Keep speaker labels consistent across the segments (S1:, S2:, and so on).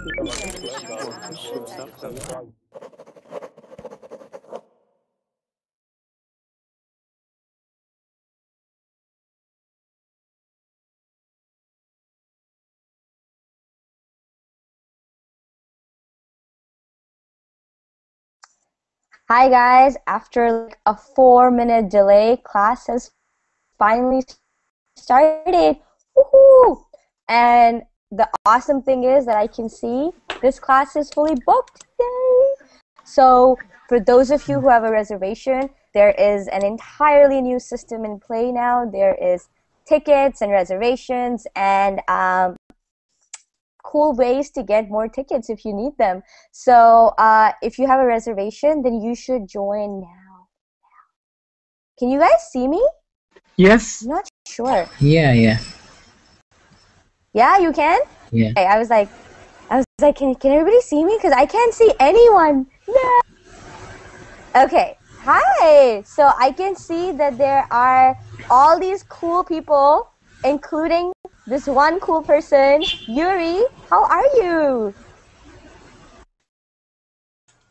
S1: Hi guys, after like a 4-minute delay, class has finally started. Woohoo! And the awesome thing is that I can see this class is fully booked. Yay! So for those of you who have a reservation, there is an entirely new system in play now. There is tickets and reservations and cool ways to get more tickets if you need them. So if you have a reservation, then you should join now. Can you guys see me?
S2: Yes.
S1: I'm not sure.
S3: Yeah.
S1: Yeah, you can?
S3: Yeah.
S1: Okay, I was like, can everybody see me? Because I can't see anyone. No. Okay. Hi. So I can see that there are all these cool people, including this one cool person, Yuri. How are you?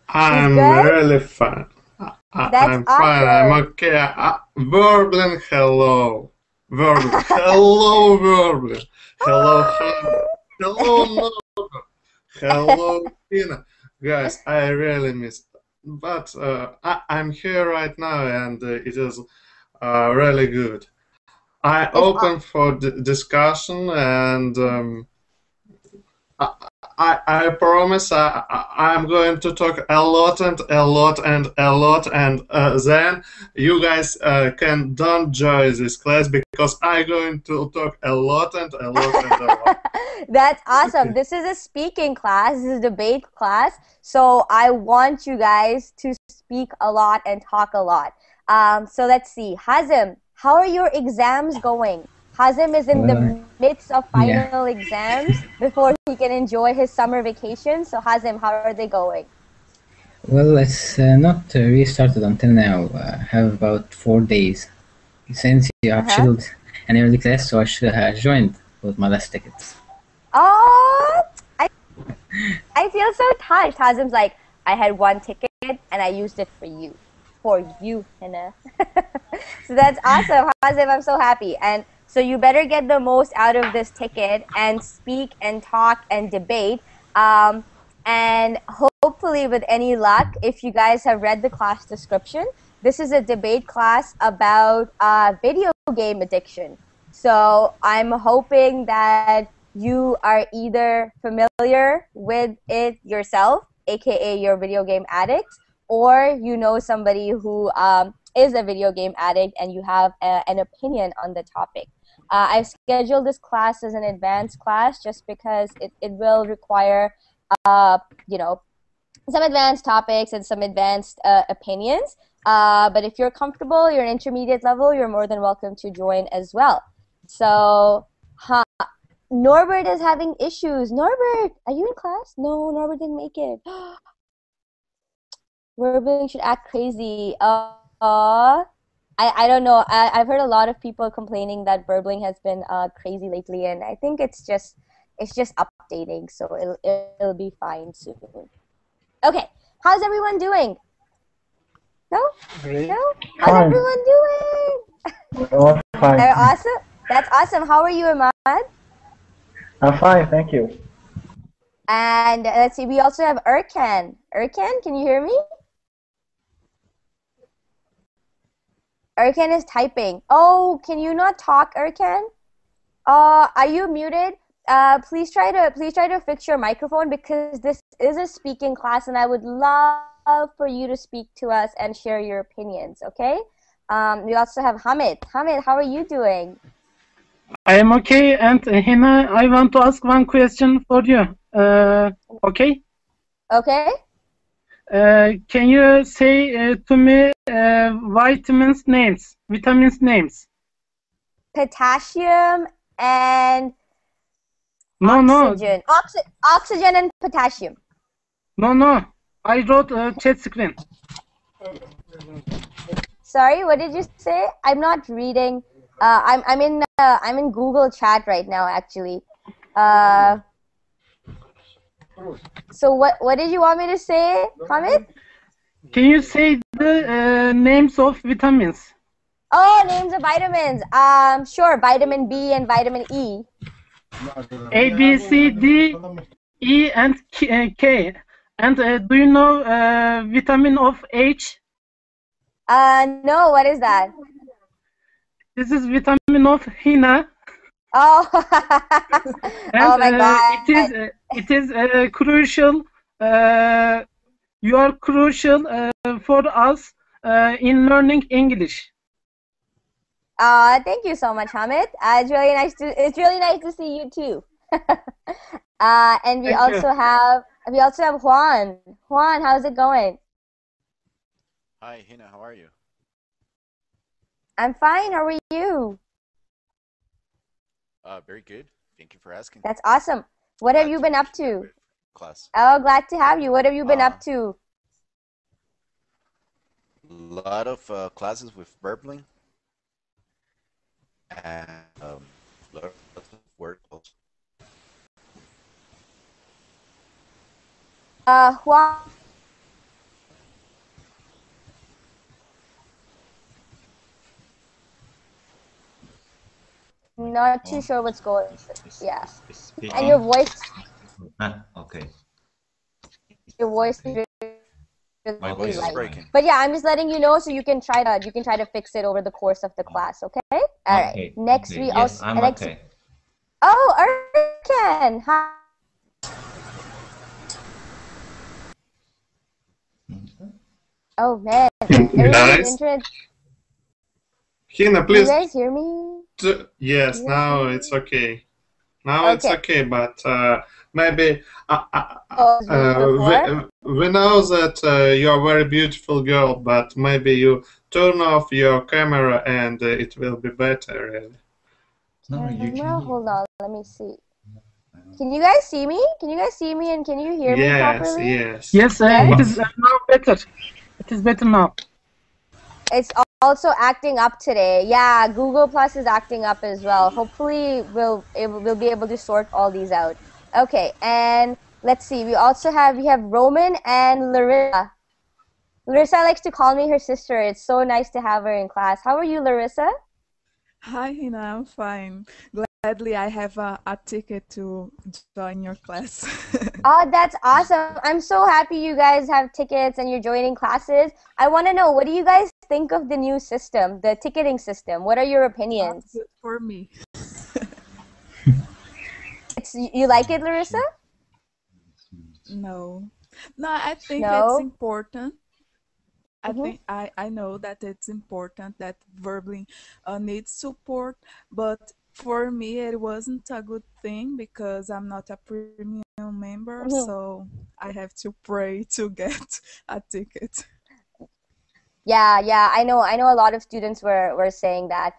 S4: I'm really fine. I'm fine. I'm okay. Verblin, hello. Verblin, hello, Verblin. Hello, Hina. Hello, Nova. Hello, Hina. Guys, I really missed. But I'm here right now, and it is really good. I open for discussion, and I promise I'm going to talk a lot and a lot and a lot, and then you guys can don't join this class because I'm going to talk a lot and a lot and a lot.
S1: That's awesome. This is a speaking class. This is a debate class. So I want you guys to speak a lot and talk a lot. So let's see. Hazim, how are your exams going? Hazim is in the midst of final exams before he can enjoy his summer vacation. So Hazim, how are they going?
S3: Well, it's not restarted until now. I have about 4 days. Since you have scheduled an early class, so I should have joined with my last tickets.
S1: Oh, I feel so touched. Hazim's like, I had one ticket and I used it for you. For you, Hina. So that's awesome. Hazim, I'm so happy. And so you better get the most out of this ticket and speak and talk and debate. And hopefully with any luck, if you guys have read the class description, this is a debate class about video game addiction. So I'm hoping that you are either familiar with it yourself, aka you're a video game addict, or you know somebody who is a video game addict and you have an opinion on the topic. I've scheduled this class as an advanced class just because it will require, you know, some advanced topics and some advanced opinions. But if you're comfortable, you're an intermediate level, you're more than welcome to join as well. So, Norbert is having issues. Norbert, are you in class? No, Norbert didn't make it. Norbert should act crazy. I don't know. I've heard a lot of people complaining that Burbling has been crazy lately, and I think it's just updating, so it'll be fine soon. Okay, how's everyone doing? No?
S2: Great.
S1: No? How's everyone doing?
S5: Oh, fine.
S1: Awesome. That's awesome. How are you, Ahmad?
S5: I'm fine, thank you.
S1: And let's see, we also have Erkan. Erkan, can you hear me? Erkan is typing. Oh, can you not talk, Erkan? Are you muted? Please try to fix your microphone because this is a speaking class, and I would love for you to speak to us and share your opinions. Okay? We also have Hamid. Hamid, how are you doing?
S2: I am okay, and Hina, I want to ask one question for you. Okay?
S1: Okay.
S2: Can you say to me vitamins names?
S1: Potassium and oxygen. Oxygen and potassium.
S2: No. I wrote chat screen.
S1: Sorry, what did you say? I'm not reading. I'm in Google Chat right now, actually. So what did you want me to say, Hamid?
S2: Can you say the names of vitamins?
S1: Oh, names of vitamins. Sure, vitamin B and vitamin E.
S2: A, B, C, D, E, and K. And do you know vitamin of H?
S1: No, what is that?
S2: This is vitamin of Hina.
S1: Oh,
S2: And
S1: oh my God.
S2: it is crucial. You are crucial for us in learning English.
S1: Thank you so much, Hamid. It's really nice to see you too. And we
S2: Thank you.
S1: also have Juan. Juan, how's it going?
S6: Hi, Hina, how are you?
S1: I'm fine. How are you?
S6: Very good. Thank you for asking.
S1: That's awesome. What have
S6: Glad
S1: you been up
S6: contribute
S1: to?
S6: with Class.
S1: Oh, glad to have you. What have you been up to?
S6: A lot of classes with Burbling and lots of work also.
S1: Juan. Not too sure what's going on. Yeah. And your voice
S7: Okay.
S1: is really
S6: My voice is
S1: light.
S6: breaking.
S1: But yeah, I'm just letting you know so you can try to fix it over the course of the class, okay? All right.
S7: Okay.
S1: Next
S7: Okay.
S1: we
S7: Yes,
S1: also
S7: I'm
S1: next
S7: okay.
S1: Oh, Arkan. Hi. Oh man. Everybody's
S4: Guys,
S1: internet.
S4: Hina,
S1: Can you
S4: please.
S1: guys hear me?
S4: Yes,
S1: You guys
S4: now
S1: hear me?
S4: it's okay. Now it's okay, but maybe
S1: Oh, before?
S4: we know that you're a very beautiful girl, but maybe you turn off your camera and it will be better. Really.
S7: No, you
S1: Camera?
S7: can.
S1: Hold on, let me see. Can you guys see me? Can you guys see me and can you hear me
S4: Yes,
S1: properly?
S4: yes.
S2: Yes,
S1: Yes?
S2: it is now better. It is better now.
S1: It's also acting up today. Yeah, Google Plus is acting up as well. Hopefully we'll be able to sort all these out. Okay, and let's see. We have Roman and Larissa. Larissa likes to call me her sister. It's so nice to have her in class. How are you, Larissa?
S8: Hi, Hina. I'm fine. Gladly, I have a ticket to join your class.
S1: Oh, that's awesome. I'm so happy you guys have tickets and you're joining classes. I want to know, what do you guys think of the new system, the ticketing system? What are your opinions?
S8: Good for me.
S1: You like it, Larissa?
S8: No. No, I think
S1: No?
S8: it's important. I
S1: Mhm.
S8: think I know that it's important that verbally needs support, but for me it wasn't a good thing because I'm not a premium member,
S1: Mhm.
S8: so I have to pray to get a ticket.
S1: Yeah, I know a lot of students were saying that.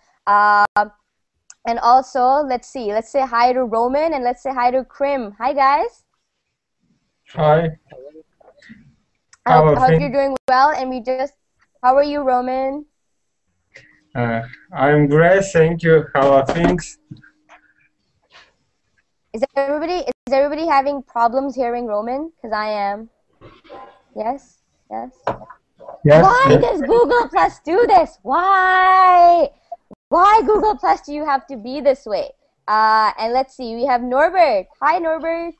S1: And also, let's say hi to Roman and let's say hi to Krim. Hi guys.
S5: Hi.
S1: I
S5: How are
S1: hope
S5: things?
S1: you're doing well. And how are you, Roman?
S5: I'm great, thank you. How are things?
S1: Is everybody having problems hearing Roman? Because I am. Yes.
S5: Yes,
S1: Why
S5: yes.
S1: does Google Plus do this? Why? Why Google Plus do you have to be this way? And let's see, we have Norbert. Hi, Norbert.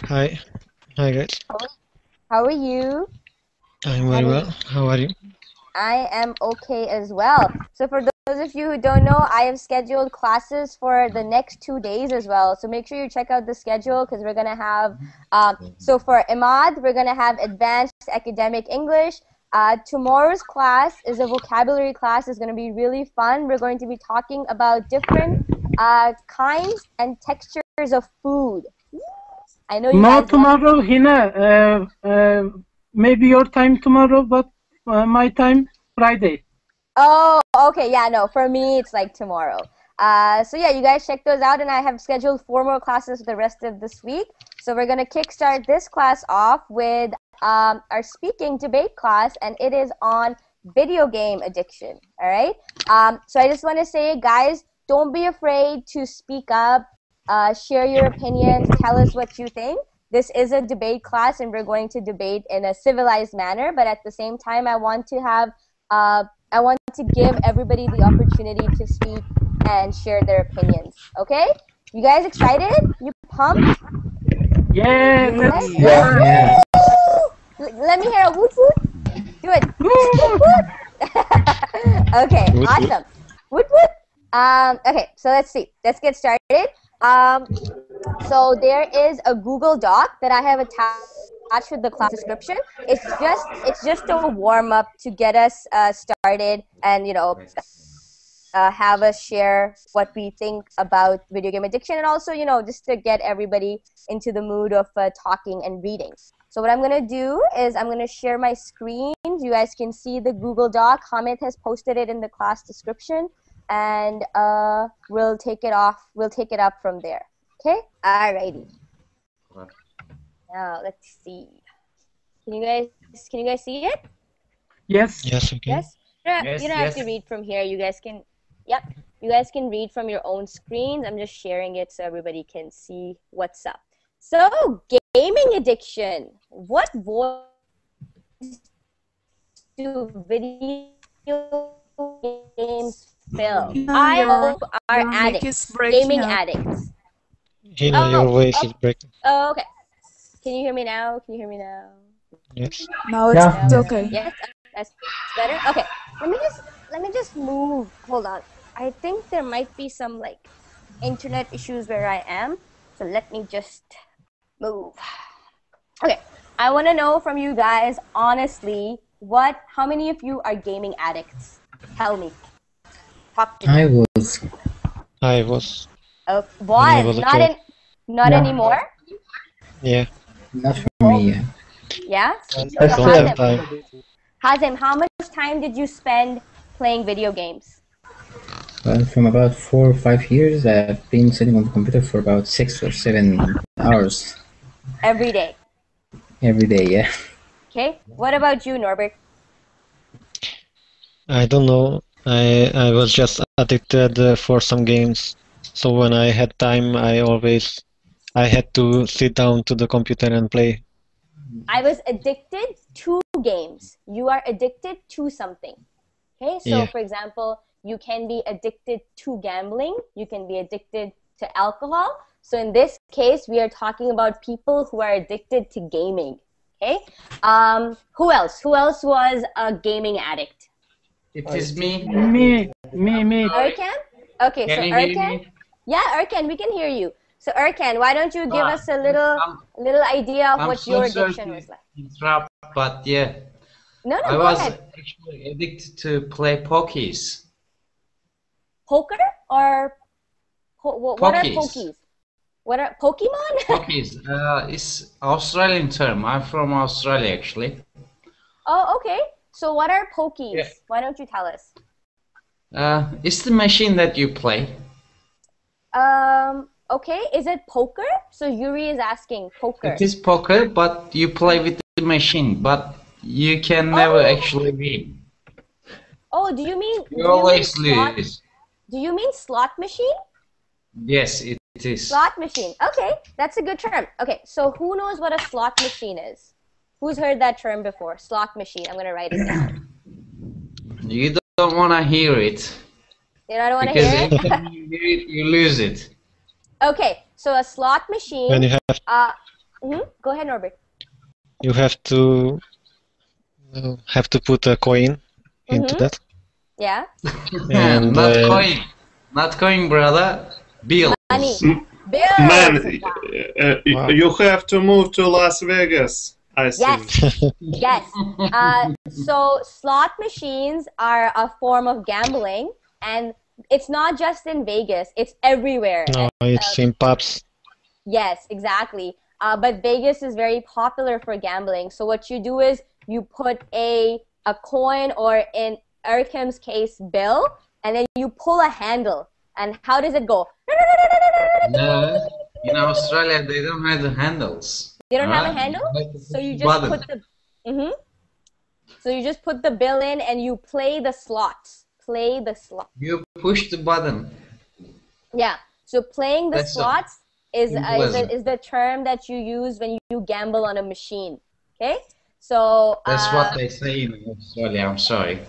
S9: Hi. Hi guys.
S1: How are you?
S9: I'm very well. How are you?
S1: I am okay as well. So for those of you who don't know, I have scheduled classes for the next 2 days as well. So make sure you check out the schedule because we're going to have, so for Imad, we're going to have advanced academic English. Tomorrow's class is a vocabulary class. It's going to be really fun. We're going to be talking about different kinds and textures of food. I know you
S2: No,
S1: guys
S2: tomorrow, Hina. Maybe your time tomorrow, but my time Friday.
S1: Oh, okay. Yeah, no, for me, it's like tomorrow. So yeah, you guys check those out, and I have scheduled 4 more classes for the rest of this week. So we're going to kickstart this class off with our speaking debate class, and it is on video game addiction, all right? So I just want to say, guys, don't be afraid to speak up. share your opinions, tell us what you think. This is a debate class, and we're going to debate in a civilized manner. But at the same time, I want to give everybody the opportunity to speak and share their opinions. Okay? You guys excited? You pumped?
S2: Yes.
S1: Yes.
S3: Yeah.
S1: Let me hear a woot woot. Do it. Woot woot. Okay,
S9: Woot woot.
S1: awesome. Woot woot. Okay, so let's see. Let's get started. So there is a Google Doc that I have attached with the class description. It's just a warm up to get us started, and have us share what we think about video game addiction, and also just to get everybody into the mood of talking and reading. So what I'm gonna do is I'm gonna share my screen. You guys can see the Google Doc. Hamid has posted it in the class description, and we'll take it up from there. Okay? Alrighty. Now let's see. Can you guys see it?
S2: Yes.
S9: Yes, okay.
S1: Yes? You don't have to read from here. You guys can read from your own screens. I'm just sharing it so everybody can see what's up. So, gaming addiction. What voice do video games fill? I hope are addicts, gaming addicts.
S9: Hina, your voice is breaking.
S1: Oh, okay. Can you hear me now?
S9: Yes.
S8: Now it's okay.
S1: Yes, that's better. Okay, let me just move. Hold on. I think there might be some internet issues where I am, so let me just move. Okay, I want to know from you guys honestly, how many of you are gaming addicts? Tell me. Talk to me.
S9: I was.
S1: Juan, not anymore.
S9: Yeah.
S3: Not for me.
S1: Yeah.
S9: I don't have time.
S1: Hazem, how much time did you spend playing video games?
S3: Well, from about 4 or 5 years, I've been sitting on the computer for about 6 or 7 hours.
S1: Every day.
S3: Every day, yeah.
S1: Okay. What about you, Norbert?
S9: I don't know. I was just addicted for some games. So when I had time, I had to sit down to the computer and play.
S1: I was addicted to games. You are addicted to something. Okay, so
S9: Yeah.
S1: for example, you can be addicted to gambling. You can be addicted to alcohol. So in this case, we are talking about people who are addicted to gaming. Okay. Who else? Who else was a gaming addict?
S10: It is me.
S2: Me.
S1: Erkan? Okay,
S10: Can
S1: so
S10: you hear
S1: Erkan?
S10: me?
S1: Yeah, Erkan, we can hear you. So Erkan, why don't you give us a little idea of
S10: I'm
S1: what
S10: so
S1: your
S10: sorry
S1: addiction
S10: to
S1: was like?
S10: interrupt, but yeah,
S1: No,
S10: I
S1: go
S10: was
S1: ahead.
S10: actually addicted to play pokies.
S1: Poker or what are
S10: Pokies.
S1: pokies? What are Pokemon?
S10: Pokies. It's Australian term. I'm from Australia actually.
S1: Oh, okay. So what are pokies?
S10: Yeah.
S1: Why don't you tell us?
S10: It's the machine that you play.
S1: Okay. Is it poker? So Yuri is asking poker.
S10: It is poker, but you play with the machine, but you can never actually win.
S1: Oh, do you mean
S10: You always lose.
S1: Do you mean slot machine?
S10: Yes, it is.
S1: Slot machine. Okay, that's a good term. Okay, so who knows what a slot machine is? Who's heard that term before? Slot machine. I'm gonna write it down.
S10: You don't want to hear it.
S1: You don't want to
S10: Because
S1: hear
S10: every
S1: it?
S10: time you hear it, you lose it.
S1: Okay, so a slot machine.
S9: When you
S1: Go ahead, Norbert.
S9: you have to put a coin into that.
S1: Yeah.
S9: And
S10: Not coin, brother. Bills.
S1: Money. Bills.
S4: Man,
S9: Wow.
S4: you have to move to Las Vegas, I think.
S1: Yes. Yes. So slot machines are a form of gambling, and it's not just in Vegas. It's everywhere.
S9: No, it's in pubs.
S1: Yes, exactly. But Vegas is very popular for gambling. So what you do is you put a coin, or in Erkam's case, bill, and then you pull a handle. And how does it go?
S10: No, in Australia they don't have the handles.
S1: You don't have a
S10: Alright?
S1: handle,
S10: Like
S1: so you just
S10: button.
S1: put the So you just put the bill in and you play the slots. Play the slot.
S10: You push the button.
S1: Yeah. So playing the
S10: That's a
S1: slots is
S10: symbolism.
S1: is the term that you use when you gamble on a machine. Okay, so
S10: That's what they say in Australia. I'm sorry.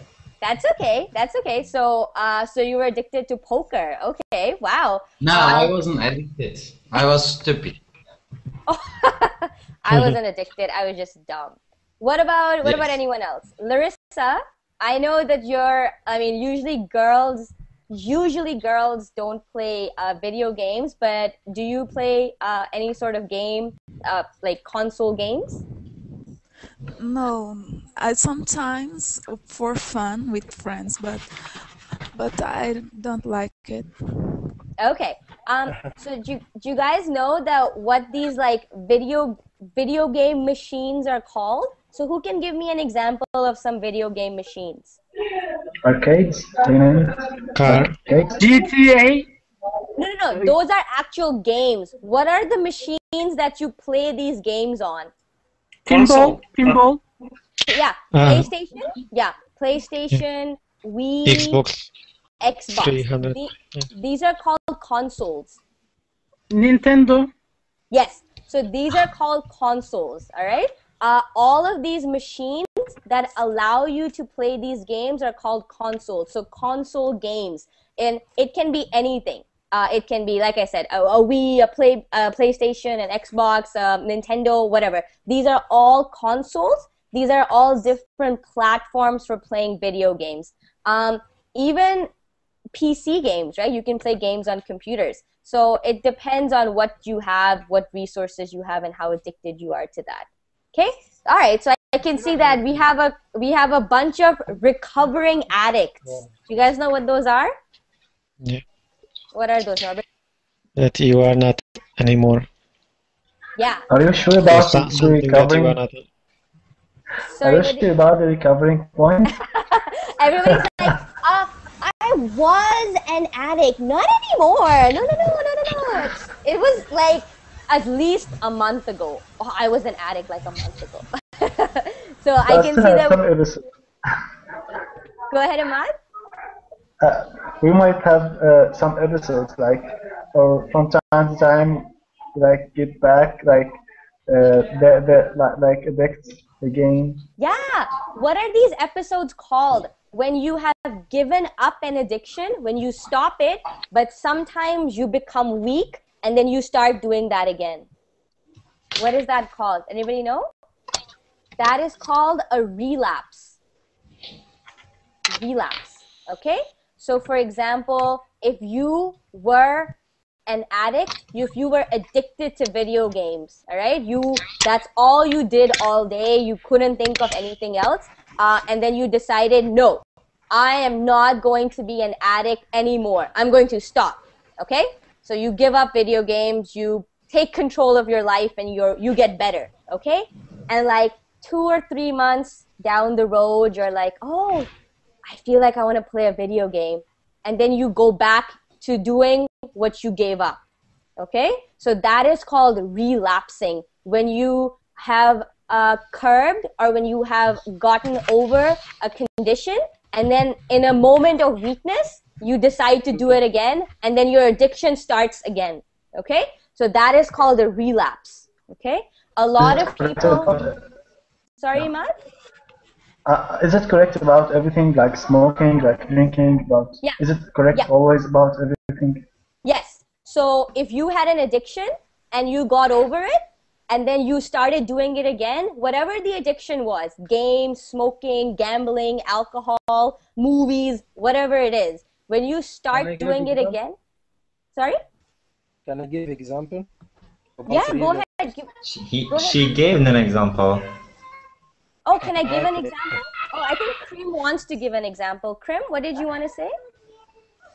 S1: that's okay. That's okay. So so you were addicted to poker. Okay, wow.
S10: No, I wasn't addicted. I was stupid.
S1: I wasn't addicted. I was just dumb. What about
S10: Yes.
S1: anyone else? Larissa, I know that I mean, usually girls don't play video games, but do you play any sort of game, like console games?
S8: No, I sometimes for fun with friends, but I don't like it.
S1: Okay. So do you guys know that what these like video game machines are called? So who can give me an example of some video game machines?
S11: Arcades? Do you name it?
S9: Car.
S11: Arcades?
S2: GTA.
S1: No. Those are actual games. What are the machines that you play these games on?
S2: Pinball.
S1: Yeah, PlayStation. Yeah, PlayStation, Wii,
S9: Xbox. 300.
S1: These are called consoles.
S2: Nintendo.
S1: Yes. So these are called consoles. All right. All of these machines that allow you to play these games are called consoles. So console games, and it can be anything. It can be, like I said, a Wii, a PlayStation, an Xbox, Nintendo, whatever. These are all consoles. These are all different platforms for playing video games. Even PC games, right? You can play games on computers. So it depends on what you have, what resources you have, and how addicted you are to that. Okay? All right. So I can see that we have a bunch of recovering addicts. Do you guys know what those are?
S9: Yeah.
S1: What are those, Norbert?
S9: That you are not anymore.
S1: Yeah.
S11: Are you sure about the
S9: Something that you
S11: recovering?
S9: are not.
S11: Are you sure about the recovering point?
S1: Everybody's like, I was an addict. Not anymore. No. It was like at least a month ago. Oh, I was an addict like a month ago. So I can see that. Go ahead, Ahmad.
S11: We might have some episodes like, or from time to time, like get back, like like addict again.
S1: Yeah. What are these episodes called? When you have given up an addiction, when you stop it, but sometimes you become weak and then you start doing that again. What is that called? Anybody know? That is called a relapse. Relapse. Okay? So for example, if you were an addict, if you were addicted to video games, all right? That's all you did all day. You couldn't think of anything else. And then you decided, no, I am not going to be an addict anymore. I'm going to stop. Okay? So you give up video games, you take control of your life, and you get better. Okay? And like 2 or 3 months down the road, you're like, oh, I feel like I want to play a video game. And then you go back to doing what you gave up. Okay? So that is called relapsing. When you have curbed or when you have gotten over a condition, and then in a moment of weakness, you decide to do it again, and then your addiction starts again. Okay? So that is called a relapse. Okay? A lot of people... Sorry, Matt?
S11: Is it correct about everything, like smoking, like drinking?
S1: Yeah.
S11: Is it correct always about everything?
S1: Yes. So if you had an addiction and you got over it, and then you started doing it again, whatever the addiction was, games, smoking, gambling, alcohol, movies, whatever it is, when you start doing it again... Sorry?
S12: Can I give example?
S1: Yeah, go ahead.
S7: She gave an example.
S1: Oh, can I give an example? Oh, I think Krim wants to give an example. Krim, what did you want to say?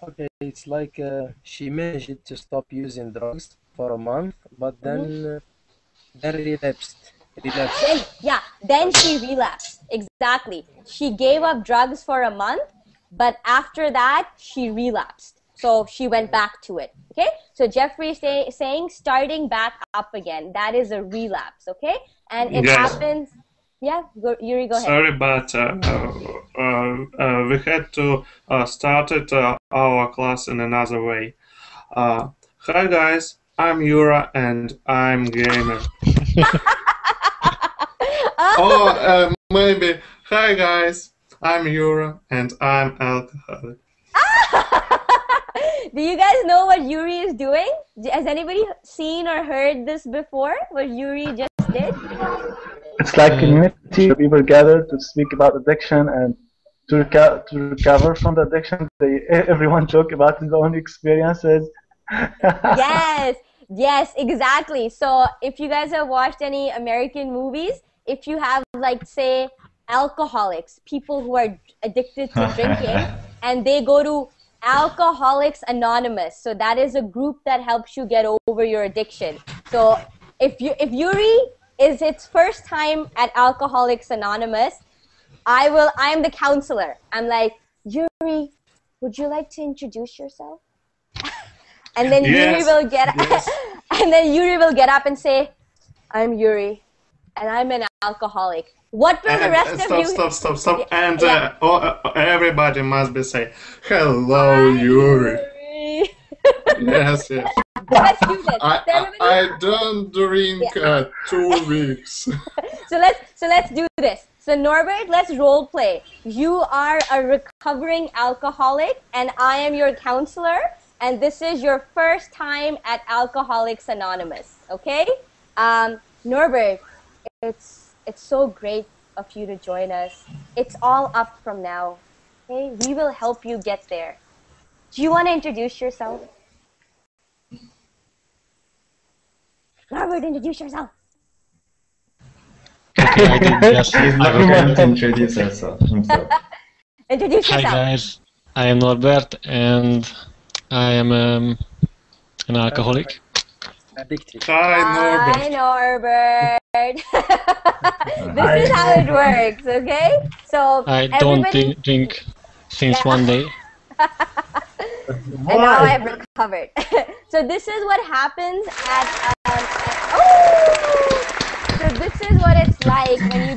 S12: Okay, it's like she managed to stop using drugs for a month, but then relapsed.
S1: Then she relapsed. Exactly. She gave up drugs for a month, but after that, she relapsed. So she went back to it. Okay? So Jeffrey is saying starting back up again. That is a relapse. Okay? And it happens... Yeah, Yuri, go ahead.
S4: Sorry, but we had to start our class in another way. Hi guys, I'm Yura and I'm gamer. Or maybe, hi guys, I'm Yura and I'm alcoholic.
S1: Do you guys know what Yuri is doing? Has anybody seen or heard this before? What Yuri just did?
S11: It's like a community where people gather to speak about addiction and to recover from the addiction. Everyone talk about his own experiences.
S1: Yes, exactly. So if you guys have watched any American movies, if you have like say alcoholics, people who are addicted to drinking, and they go to Alcoholics Anonymous. So that is a group that helps you get over your addiction. So if Yuri is its first time at Alcoholics Anonymous, I'm the counselor. I'm like, Yuri, would you like to introduce yourself? And then Yuri will get and then Yuri will get up and say, I'm Yuri and I'm an alcoholic. What will the rest of you
S4: Stop. And everybody must be saying, hello, Yuri. Yes.
S1: Let's do this.
S4: I don't drink 2 weeks.
S1: So let's do this. So Norbert, let's role play. You are a recovering alcoholic and I am your counselor, and this is your first time at Alcoholics Anonymous. Okay? Norbert, it's so great of you to join us. It's all up from now. Okay? We will help you get there. Do you want to introduce yourself? Norbert, introduce yourself.
S7: I did just. He's not going to introduce himself.
S1: Introduce
S9: Hi
S1: yourself.
S9: guys, I am Norbert and I am an alcoholic.
S12: Addicted.
S1: Hi, Norbert. This is how it works, okay? So
S9: I don't drink since one day.
S1: And now I've recovered. So this is what happens at so this is what it's like when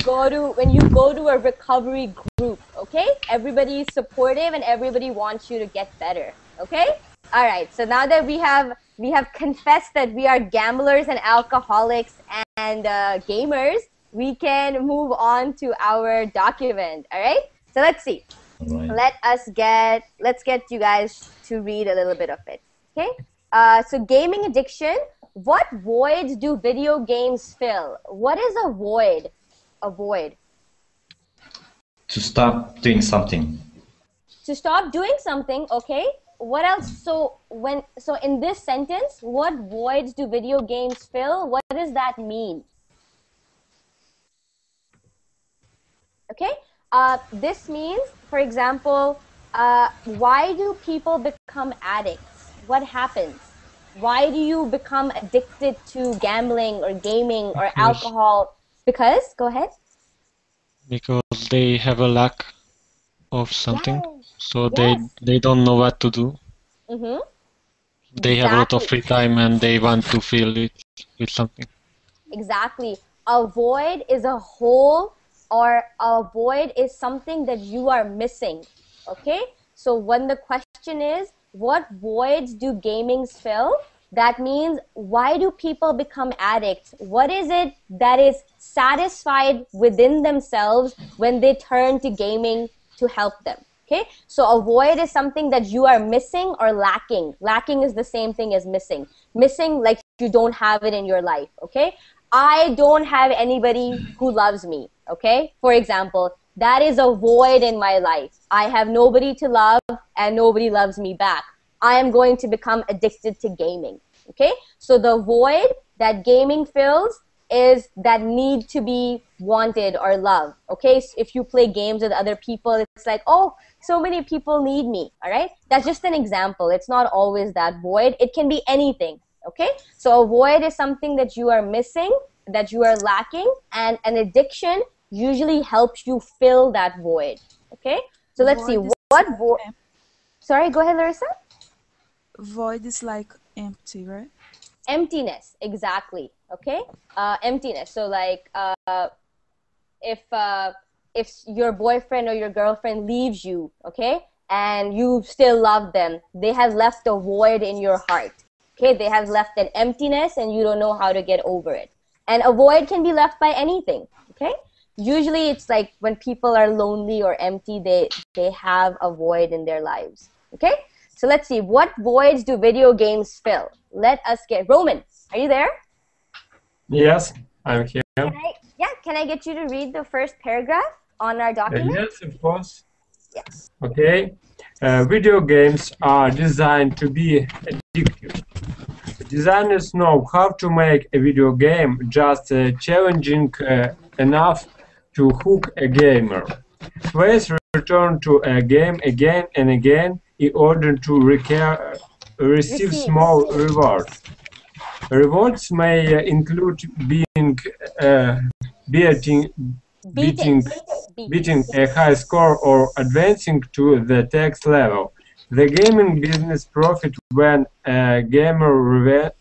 S1: you go to a recovery group, okay? Everybody is supportive and everybody wants you to get better, okay? All right. So now that we have confessed that we are gamblers and alcoholics and gamers, we can move on to our document. All right. So let's see.
S7: Right.
S1: Let's get you guys to read a little bit of it. Okay. So gaming addiction. What voids do video games fill? What is a void? A void.
S7: To stop doing something.
S1: To stop doing something. Okay. What else? So in this sentence, what voids do video games fill? What does that mean? Okay. This means, for example, why do people become addicts? What happens? Why do you become addicted to gambling or gaming or alcohol? Because, go ahead.
S9: Because they have a lack of something, so they don't know what to do.
S1: Mm-hmm.
S9: They have a lot of free time and they want to fill it with something.
S1: Exactly. A void is a hole, or a void is something that you are missing. Okay? So when the question is, what voids do gamings fill? That means, why do people become addicts? What is it that is satisfied within themselves when they turn to gaming to help them? Okay? So a void is something that you are missing or lacking. Lacking is the same thing as missing. Missing, like you don't have it in your life. Okay? I don't have anybody who loves me. Okay? For example, that is a void in my life. I have nobody to love and nobody loves me back. I am going to become addicted to gaming. Okay? So the void that gaming fills is that need to be wanted or loved. Okay? So if you play games with other people, it's like, oh, so many people need me. All right? That's just an example. It's not always that void. It can be anything. Okay? So a void is something that you are missing, that you are lacking, and an addiction usually helps you fill that void. Okay? So let's see. What void? Sorry, go ahead, Larissa.
S8: Void is like empty, right?
S1: Emptiness, exactly. Okay, emptiness. So like, if your boyfriend or your girlfriend leaves you, okay, and you still love them, they have left a void in your heart. Okay, they have left an emptiness and you don't know how to get over it. And a void can be left by anything. Okay, usually it's like when people are lonely or empty, they have a void in their lives. Okay, so let's see, what voids do video games fill? Let us get Roman. Are you there?
S5: Yes, I'm here.
S1: Can I get you to read the first paragraph on our document?
S5: Yes, of course.
S1: Yes.
S5: Okay. Video games are designed to be addictive. Designers know how to make a video game just challenging enough to hook a gamer. Players return to a game again and again in order to receive small rewards. Rewards may include beating a high score or advancing to the next level. The gaming business profits when a gamer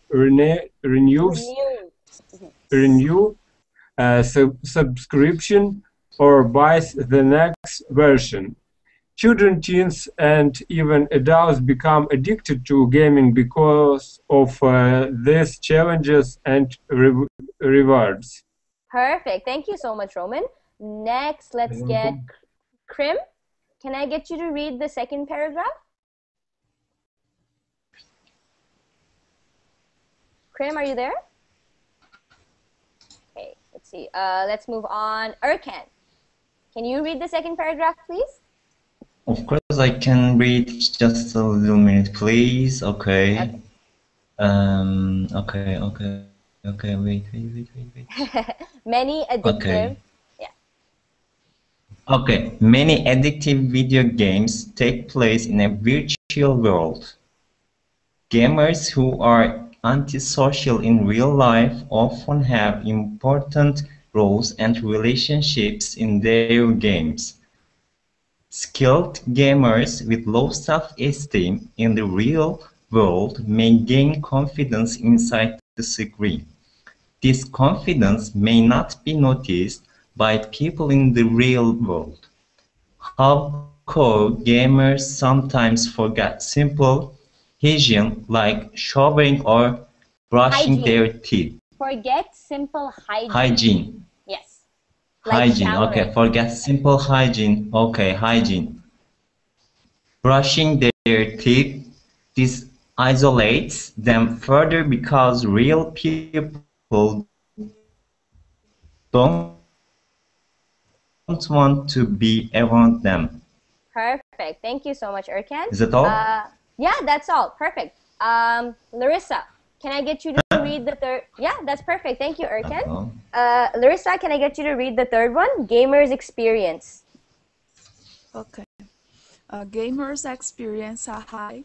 S5: renews subscription or buys the next version. Children, teens, and even adults become addicted to gaming because of these challenges and rewards.
S1: Perfect. Thank you so much, Roman. Next, let's get Krim. Can I get you to read the second paragraph? Krim, are you there? Okay, let's see. Let's move on. Erkan, can you read the second paragraph, please?
S7: Of course, I can read. Just a little minute, please. Okay. Okay. Wait.
S1: Many addictive.
S7: Okay.
S1: Yeah.
S7: Okay. Many addictive video games take place in a virtual world. Gamers who are antisocial in real life often have important roles and relationships in their games. Skilled gamers with low self-esteem in the real world may gain confidence inside the screen. This confidence may not be noticed by people in the real world. Hardcore gamers sometimes forget simple hygiene like showering or brushing their teeth.
S1: Forget simple hygiene.
S7: Hygiene.
S1: Yes.
S7: Hygiene,
S1: showering.
S7: okay. Forget simple hygiene. Okay, hygiene. Brushing their teeth. This isolates them further because real people don't want to be around them.
S1: Perfect. Thank you so much, Erkan.
S7: Is that all?
S1: Yeah, that's all. Perfect. Larissa, can I get you to read the third? Yeah, that's perfect. Thank you, Erkan. Larissa, can I get you to read the third one? Gamers experience.
S8: Okay. Gamers experience a high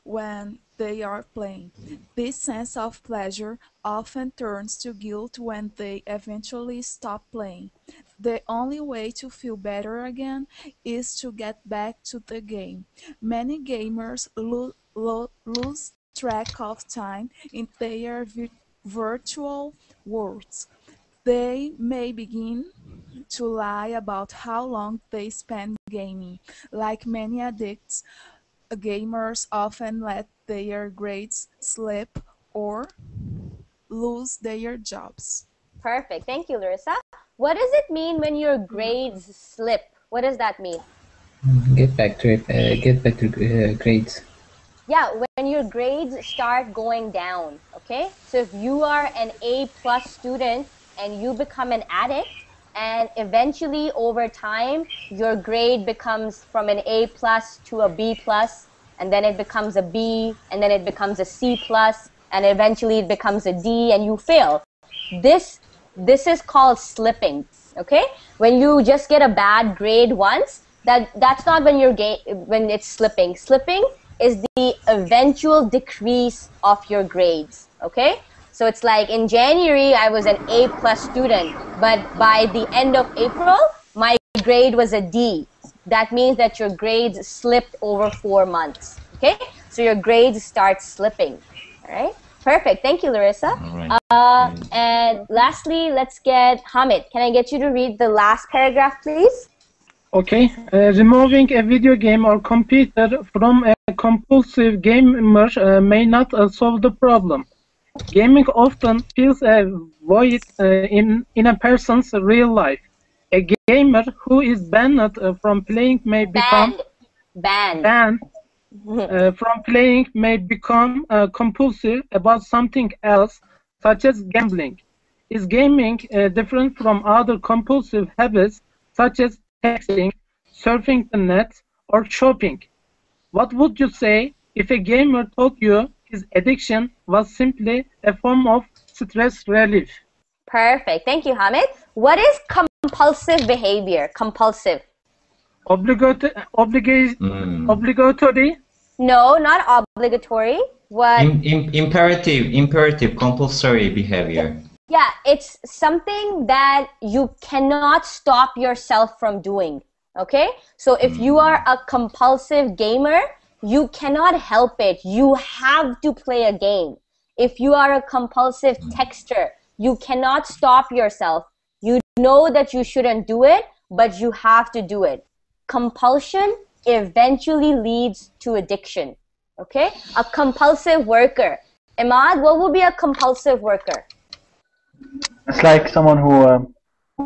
S8: when they are playing. This sense of pleasure often turns to guilt when they eventually stop playing. The only way to feel better again is to get back to the game. Many gamers lose track of time in their virtual worlds. They may begin to lie about how long they spend gaming. Like many addicts, gamers often let their grades slip or lose their jobs.
S1: Perfect. Thank you, Larissa. What does it mean when your grades slip? What does that mean?
S3: Get back to grades.
S1: Yeah, when your grades start going down, okay? So if you are an A+ student and you become an addict, and eventually over time, your grade becomes from an A+ to a B+, and then it becomes a B, and then it becomes a C+, and eventually it becomes a D, and you fail. This is called slipping, okay? When you just get a bad grade once, that's not when when it's slipping. Slipping is the eventual decrease of your grades, okay? So it's like in January, I was an A+ student, but by the end of April, my grade was a D. That means that your grades slipped over 4 months, okay? So your grades start slipping, all right? Perfect. Thank you, Larissa. And lastly, let's get Hamid. Can I get you to read the last paragraph, please?
S2: Okay, removing a video game or computer from a compulsive gamer may not solve the problem. Gaming often fills a void in a person's real life. A gamer who is banned from playing may become banned from playing may become compulsive about something else, such as gambling. Is gaming different from other compulsive habits, such as texting, surfing the net, or shopping? What would you say if a gamer told you his addiction was simply a form of stress relief?
S1: Perfect. Thank you, Hamid. What is compulsive behavior? Compulsive.
S2: Obligatory?
S1: No, not obligatory. What?
S7: Imperative, compulsory behavior.
S1: Yeah, it's something that you cannot stop yourself from doing. Okay? So if you are a compulsive gamer, you cannot help it. You have to play a game. If you are a compulsive texter, you cannot stop yourself. You know that you shouldn't do it, but you have to do it. Compulsion eventually leads to addiction. Okay? A compulsive worker. Imad, what would be a compulsive worker?
S11: It's like someone who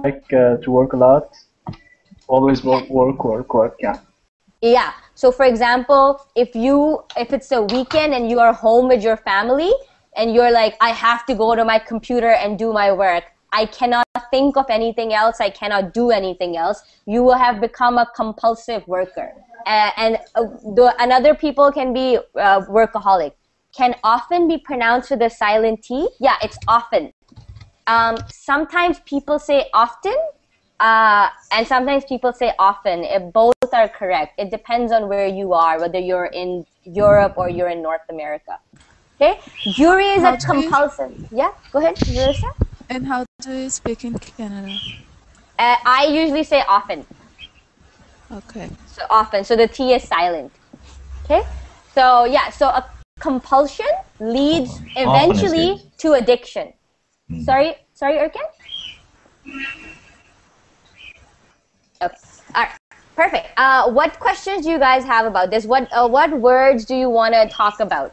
S11: like to work a lot, always work, yeah.
S1: Yeah. So for example, if it's a weekend and you are home with your family and you're like, I have to go to my computer and do my work. I cannot think of anything else. I cannot do anything else. You will have become a compulsive worker. Another people can be workaholic. Can often be pronounced with a silent T. Yeah, it's often. Sometimes people say often, and sometimes people say often. Both are correct. It depends on where you are, whether you're in Europe or you're in North America. Okay? Yuri is a compulsive. Yeah, go ahead, Larissa.
S8: And how do you speak in Canada?
S1: I usually say often.
S8: Okay.
S1: So often. So the T is silent. Okay? So yeah, so a compulsion leads eventually to addiction. Sorry, Erkan? Okay. All right. Perfect. What questions do you guys have about this? What words do you want to talk about?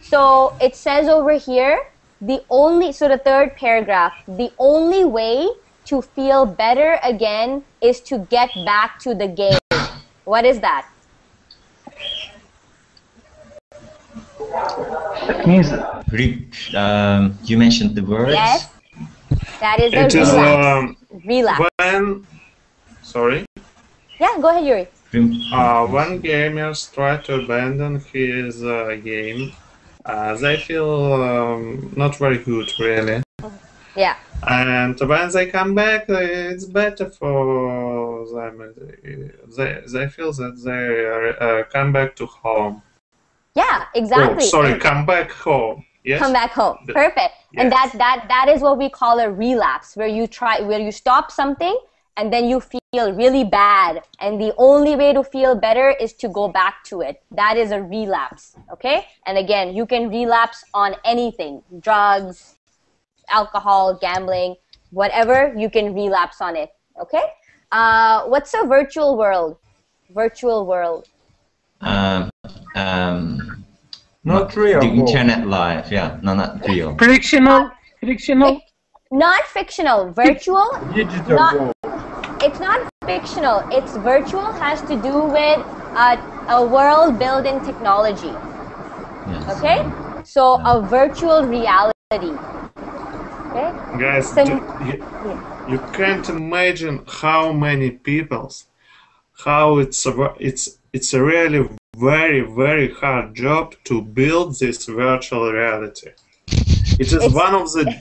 S1: So it says over here, the third paragraph, the only way to feel better again is to get back to the game. What is that?
S11: It means
S7: you mentioned the words.
S1: Yes. That is a relapse.
S4: When, sorry?
S1: Yeah, go ahead, Yuri.
S4: When gamers try to abandon his game, they feel not very good, really.
S1: Yeah.
S4: And when they come back, it's better for them. They feel that they come back to home.
S1: Yeah, exactly.
S4: Oh, sorry, come back home. Yes.
S1: Come back home. Perfect. Yes. And that is what we call a relapse, where you stop something and then you feel really bad, and the only way to feel better is to go back to it. That is a relapse. Okay? And again, you can relapse on anything: drugs, alcohol, gambling, whatever, you can relapse on it. Okay? What's a virtual world? Virtual world.
S5: Not real.
S7: The internet life, yeah, no, not real.
S2: Fictional.
S1: Not fictional. Virtual.
S5: Digital.
S1: It's not fictional. It's virtual. Has to do with a world built in technology. Yes. Okay. So a virtual reality. Okay.
S4: Guys, you can't imagine how many people's, how it's a really very, very hard job to build this virtual reality. It is one of the,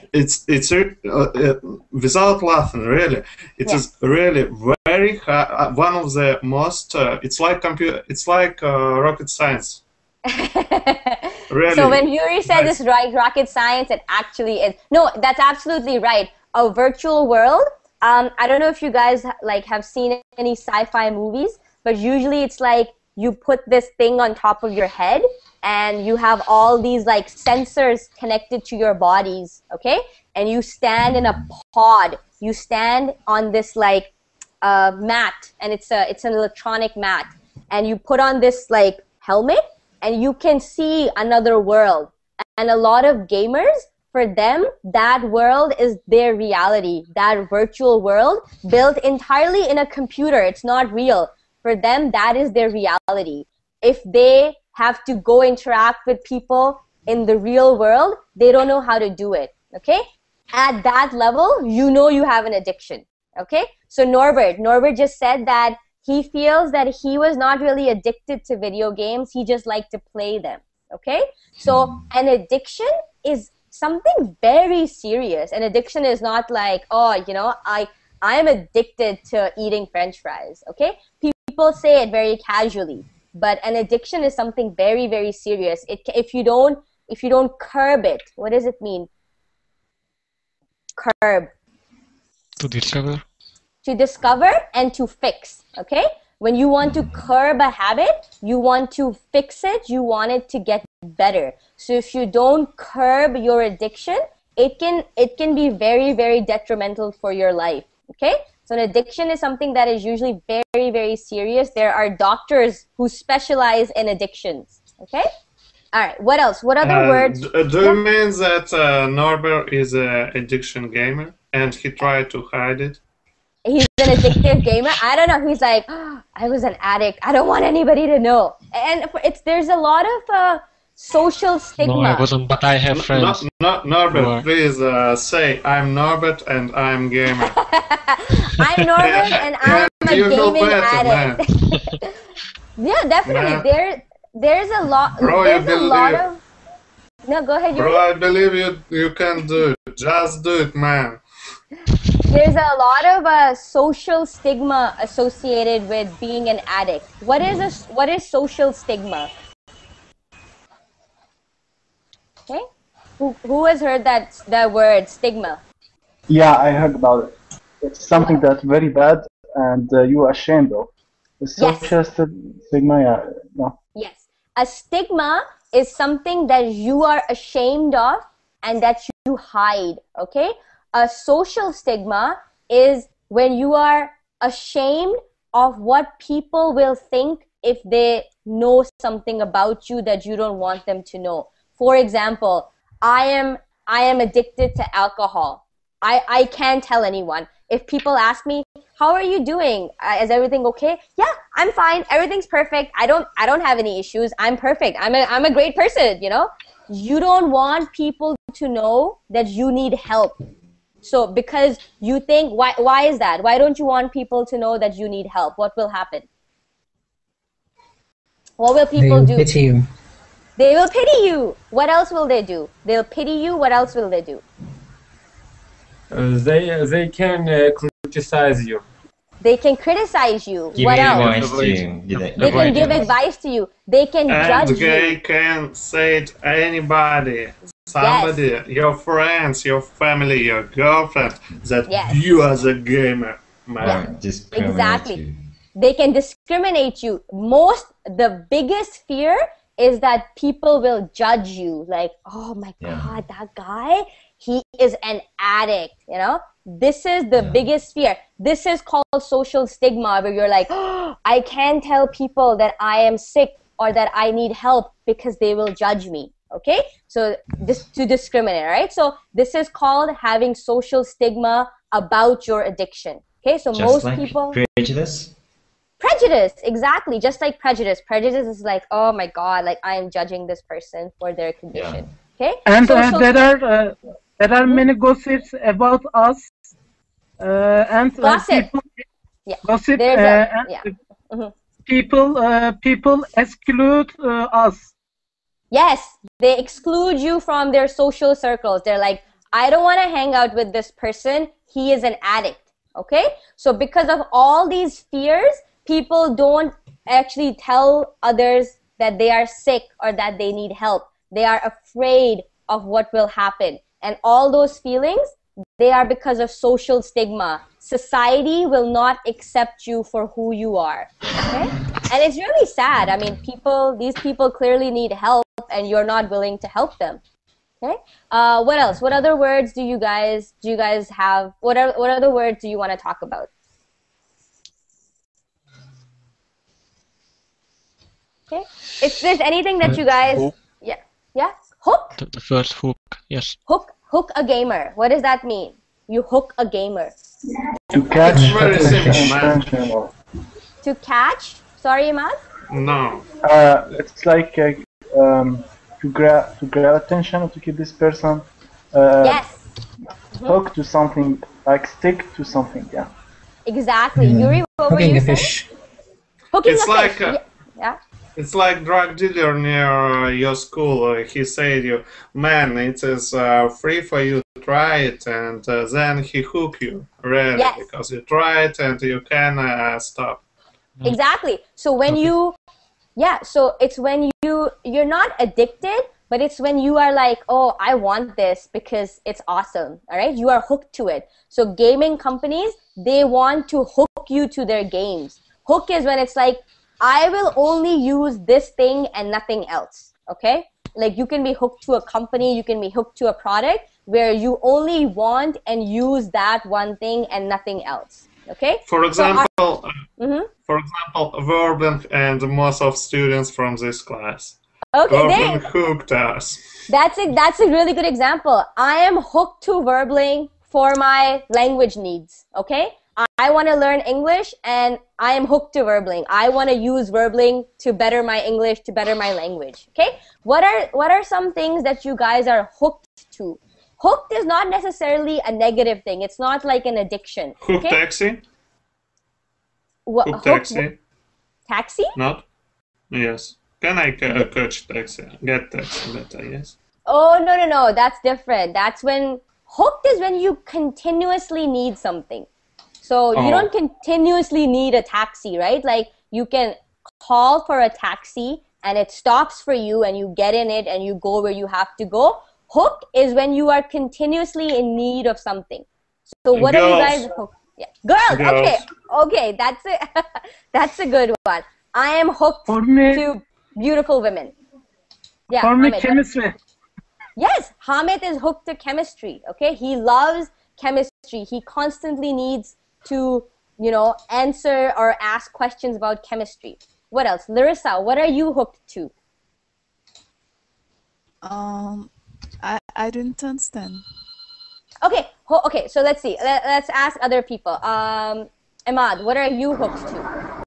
S4: without laughing, really, it is really very hard, one of the most, it's like rocket science. Really.
S1: So when Yuri said this rocket science, it actually is. No, that's absolutely right. A virtual world, I don't know if you guys have seen any sci-fi movies, but usually it's like, you put this thing on top of your head and you have all these sensors connected to your bodies, okay? And you stand in a pod. You stand on this a mat, and it's an electronic mat, and you put on this like helmet, and you can see another world. And a lot of gamers, for them, that world is their reality. That virtual world built entirely in a computer. It's not real. For them, that is their reality. If they have to go interact with people in the real world, they don't know how to do it, okay? At that level, you know you have an addiction, okay? So Norbert just said that he feels that he was not really addicted to video games. He just liked to play them, okay? So an addiction is something very serious. An addiction is not like, oh, you know, I'm addicted to eating French fries, okay? People say it very casually, but an addiction is something very, very serious. If you don't curb it, what does it mean? Curb.
S9: To discover.
S1: To discover and to fix, okay? When you want to curb a habit, you want to fix it, you want it to get better. So if you don't curb your addiction, it can be very, very detrimental for your life, okay? So an addiction is something that is usually very, very serious. There are doctors who specialize in addictions, okay? All right, what else? What other words?
S4: Do you mean that Norbert is an addiction gamer and he tried to hide it?
S1: He's an addictive gamer. I don't know. He's like, oh, I was an addict. I don't want anybody to know. And there's a lot of social stigma.
S9: No, I wasn't, but I have friends.
S4: Norbert, please say, I'm Norbert and I'm gamer.
S1: I'm Norbert and I'm a gaming addict. Yeah, definitely.
S4: Man.
S1: There's a lot.
S4: Bro,
S1: there's a lot of. No, go ahead.
S4: Bro, I believe you can do it. Just do it, man.
S1: There's a lot of social stigma associated with being an addict. What is social stigma? Okay, who has heard that word stigma?
S11: Yeah, I heard about it. It's something that's very bad and you are ashamed of. The social stigma, yeah, no.
S1: Yes, a stigma is something that you are ashamed of and that you hide. Okay. A social stigma is when you are ashamed of what people will think if they know something about you that you don't want them to know. For example, I am addicted to alcohol. I can't tell anyone. If people ask me, how are you doing? Is everything okay? Yeah, I'm fine. Everything's perfect. I don't have any issues. I'm perfect. I'm a great person, you know? You don't want people to know that you need help. So because you think, why is that? Why don't you want people to know that you need help? What will happen? What will people do?
S3: They will pity you.
S1: They will pity you. What else will they do? They'll pity you. What else will they do?
S5: They can criticize you.
S1: They can criticize you.
S7: Give
S1: what else?
S7: advice to you.
S1: They can give advice to you. They can judge you.
S4: And they can say to anybody, somebody, your friends, your family, your girlfriend, that you as a gamer, man.
S1: Exactly. They can discriminate you. The biggest fear is that people will judge you. Like, oh my God, that guy, he is an addict, you know? This is the biggest fear. This is called social stigma, where you're like, oh, I can't tell people that I am sick or that I need help because they will judge me. Okay, so this to discriminate, right? So this is called having social stigma about your addiction. Okay, so
S7: just
S1: most
S7: like
S1: people
S7: prejudice.
S1: Prejudice, exactly, just like prejudice. Prejudice is like, oh my God, like I am judging this person for their condition. Okay,
S2: and there are many gossips about us, and
S1: gossip.
S2: Gossip, people exclude us.
S1: Yes, they exclude you from their social circles. They're like, I don't want to hang out with this person. He is an addict. Okay? So because of all these fears, people don't actually tell others that they are sick or that they need help. They are afraid of what will happen. And all those feelings, they are because of social stigma. Society will not accept you for who you are. Okay? And it's really sad. I mean, these people clearly need help and you're not willing to help them. Okay? What else? What other words do you guys have? What other words do you want to talk about? Okay. If there's anything that you guys,
S9: Hook.
S1: yeah, hook.
S9: The first hook, yes.
S1: Hook a gamer. What does that mean? You hook a gamer.
S11: To catch
S4: It's very simple, man.
S11: attention. Or,
S1: To catch? Sorry, Imad?
S4: No.
S11: it's like to grab attention or to keep this person.
S1: Yes.
S11: Hook to something, like stick to something. Yeah.
S1: Exactly. Yuri, what were
S3: Hooking
S1: you
S3: a
S1: saying?
S3: fish.
S1: Hooking
S4: It's
S1: a
S4: like
S1: fish. Yeah.
S4: it's like drug dealer near your school. He said you, man, it is free for you to try it, and then he hook you, really,
S1: Yes.
S4: because you try it and you can stop.
S1: Exactly. So when you, so it's when you're not addicted, but it's when you are like, oh, I want this because it's awesome. All right. You are hooked to it. So gaming companies, they want to hook you to their games. Hook is when it's like, I will only use this thing and nothing else. Okay. Like you can be hooked to a company, you can be hooked to a product where you only want and use that one thing and nothing else. Okay.
S4: For example,
S1: Mm-hmm.
S4: Verblink and most of students from this class.
S1: Okay,
S4: Verblink hooked us.
S1: That's a really good example. I am hooked to Verbling for my language needs. Okay, I want to learn English, and I am hooked to Verbling. I want to use Verbling to better my English, to better my language. Okay, what are some things that you guys are hooked to? Hooked is not necessarily a negative thing. It's not like an addiction.
S4: Hook
S1: okay?
S4: taxi?
S1: What,
S4: Hook taxi?
S1: Taxi?
S4: Not? Yes. Can I catch taxi? Get taxi better, yes.
S1: Oh, no. That's different. That's when hooked is when you continuously need something. So you don't continuously need a taxi, right? Like you can call for a taxi and it stops for you and you get in it and you go where you have to go. Hook is when you are continuously in need of something. So what are you guys hooked? Yeah. Girls. Okay. That's a good one. I am hooked to beautiful women. Yeah.
S2: For me,
S1: Hamid,
S2: chemistry.
S1: Yes, Hamid is hooked to chemistry. Okay, he loves chemistry. He constantly needs to, answer or ask questions about chemistry. What else, Larissa? What are you hooked to?
S8: I didn't understand.
S1: Okay, so let's see. Let's ask other people. Ahmad, what are you hooked to?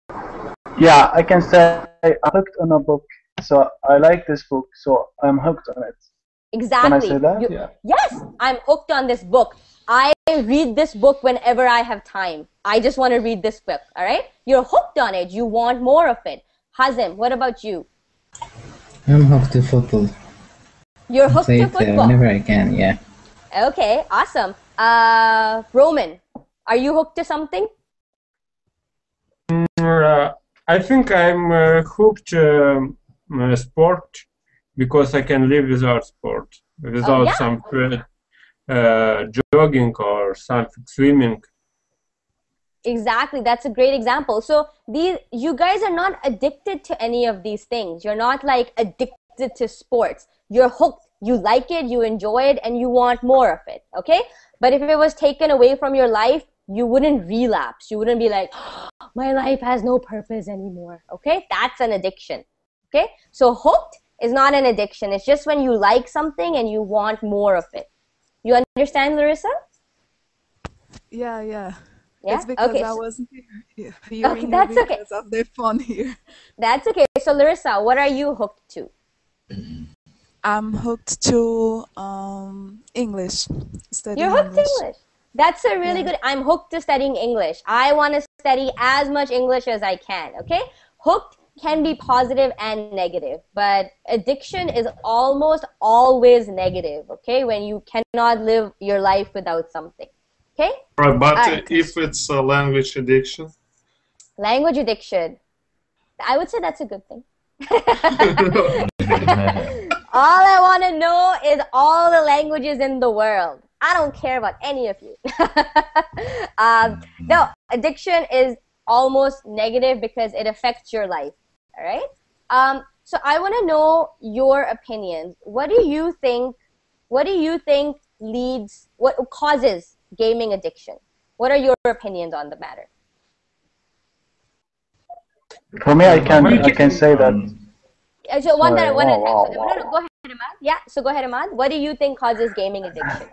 S11: Yeah, I can say I'm hooked on a book. So I like this book, so I'm hooked on it.
S1: Exactly.
S11: Can I say that? Yeah.
S1: Yes, I'm hooked on this book. I read this book whenever I have time. I just want to read this book, all right? You're hooked on it. You want more of it. Hazim, what about you?
S3: I'm hooked to football.
S1: You're hooked
S3: Play
S1: to
S3: it
S1: football?
S3: whenever I can, yeah.
S1: Okay, awesome. Roman, are you hooked to something?
S5: I think I'm hooked sport because I can live without sport, without some jogging or something, swimming.
S1: Exactly, that's a great example. So you guys are not addicted to any of these things. You're not like addicted to sports. You're hooked. You like it, you enjoy it, and you want more of it, okay? But if it was taken away from your life, you wouldn't relapse. You wouldn't be like, oh, my life has no purpose anymore, okay? That's an addiction, okay? So hooked is not an addiction. It's just when you like something and you want more of it. You understand, Larissa?
S8: Yeah.
S1: Yeah?
S8: It's because
S1: okay,
S8: I wasn't hearing
S1: that's
S8: you
S1: okay.
S8: because of the phone here.
S1: That's okay. So Larissa, what are you hooked to?
S8: I'm hooked to English.
S1: You're hooked to English. That's a really good. I'm hooked to studying English. I want to study as much English as I can. Okay, hooked can be positive and negative, but addiction is almost always negative. Okay, when you cannot live your life without something. Okay.
S4: Right, but if it's a language addiction.
S1: Language addiction, I would say that's a good thing. All I want to know is all the languages in the world. I don't care about any of you. No, addiction is almost negative because it affects your life. All right. So I want to know your opinions. What do you think leads? What causes gaming addiction? What are your opinions on the matter?
S11: For me, I can say that
S1: So one
S11: Sorry.
S1: at one
S11: Wow,
S1: at a time.
S11: wow,
S1: So, no,
S11: wow.
S1: no, go ahead, Ahmad. Yeah. So go ahead, Ahmad. What do you think causes gaming addiction?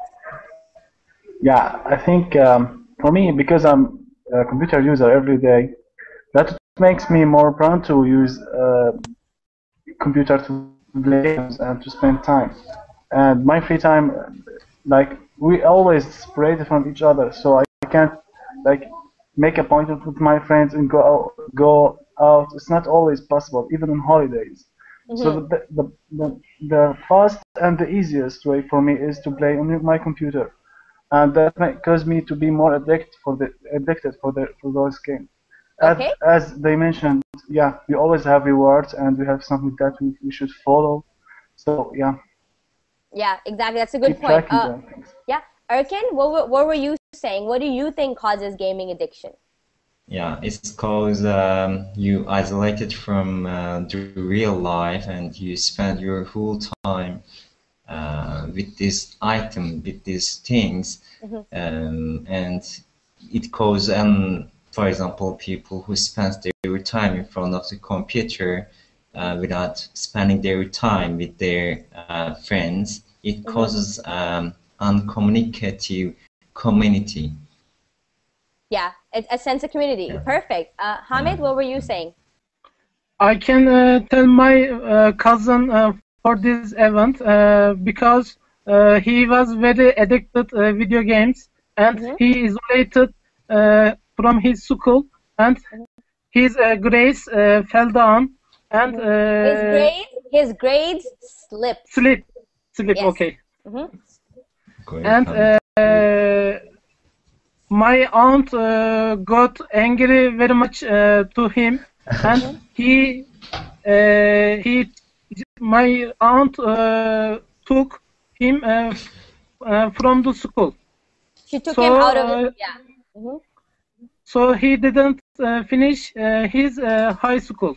S11: Yeah, I think for me, because I'm a computer user every day, that makes me more prone to use computer to play games and to spend time. And my free time, like we always separate from each other, so I can't like make appointment with my friends and go out. It's not always possible, even on holidays. So
S1: Mm-hmm.
S11: the fast and the easiest way for me is to play on my computer, and that might cause me to be more addicted for those games.
S1: Okay.
S11: As they mentioned, yeah, we always have rewards and we have something that we should follow. So yeah,
S1: Yeah, exactly. That's a good
S11: keep
S1: point.
S11: tracking them.
S1: Yeah. Erkin, what were you saying? What do you think causes gaming addiction?
S7: Yeah, it's because you isolated from the real life and you spend your whole time with this item, with these things,
S1: Mm-hmm.
S7: and it causes, for example, people who spend their time in front of the computer without spending their time with their friends, it causes uncommunicative community.
S1: Yeah, a sense of community.
S7: Yeah.
S1: Perfect. Hamid, what were you saying?
S2: I can tell my cousin for this event because he was very addicted video games and he isolated from his school and his grades fell down and
S1: His grades slipped.
S2: sleep
S1: Yes.
S2: okay.
S7: Great
S2: And my aunt got angry very much to him, and my aunt took him from the school.
S1: She took him out of it. Yeah.
S2: So he didn't finish his high school.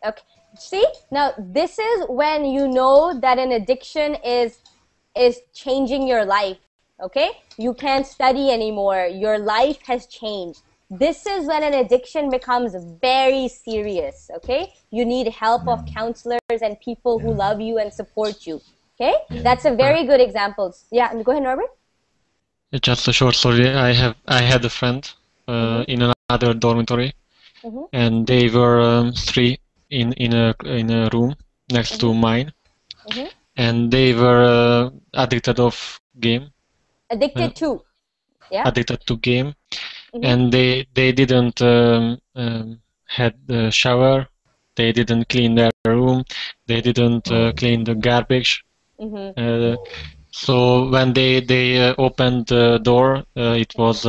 S1: Okay. See, now this is when you know that an addiction is changing your life. Okay, you can't study anymore. Your life has changed. This is when an addiction becomes very serious. Okay, you need help of counselors and people who love you and support you. Okay, that's a very good example. Yeah, go ahead, Norbert.
S9: Just a short story. I had a friend in another dormitory, and they were three in a room next to mine, and they were addicted of game.
S1: Addicted to. Yeah.
S9: Addicted to game, and they didn't had the shower. They didn't clean their room. They didn't clean the garbage. So when they opened the door, it was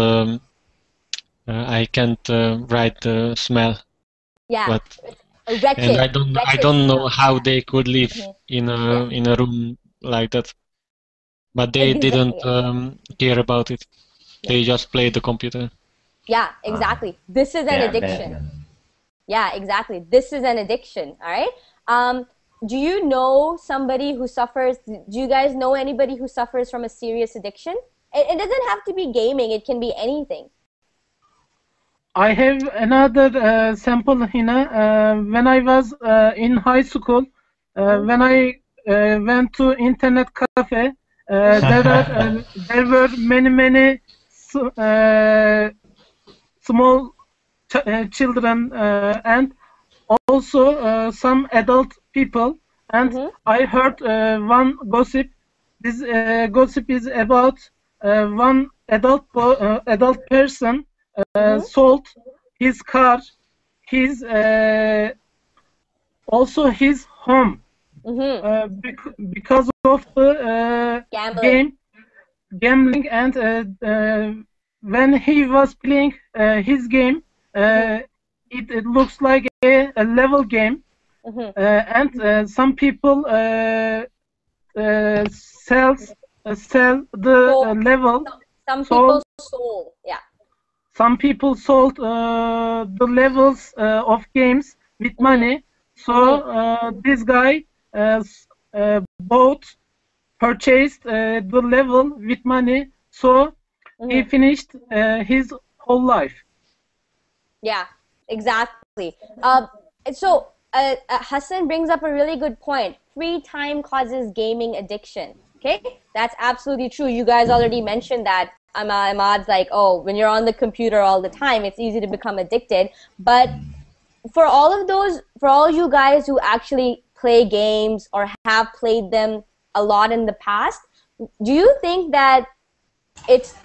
S9: I can't write the smell.
S1: Yeah.
S9: But
S1: Wretched.
S9: and I don't know how they could live in a room like that. But they didn't care about it. They just played the computer.
S1: Yeah, exactly. This is an addiction. Yeah, exactly. This is an addiction. All right. Do you know somebody who suffers? Do you guys know anybody who suffers from a serious addiction? It doesn't have to be gaming. It can be anything.
S2: I have another sample, Hina. When I was in high school, when I went to internet cafe, there were many small children and also some adult people. And I heard one gossip. This gossip is about one adult person sold his car, his also his home because of the gambling, and when he was playing his game, it looks like a level game, and some people sell the level.
S1: Some people sold, yeah.
S2: Some people sold the levels of games with money. So this guy purchased the level with money. So he finished his whole life.
S1: Yeah, exactly. So Hassan brings up a really good point. Free time causes gaming addiction. Okay, that's absolutely true. You guys already mentioned that. Ahmad's like, oh, when you're on the computer all the time, it's easy to become addicted. But for all you guys who actually play games or have played them a lot in the past, do you think that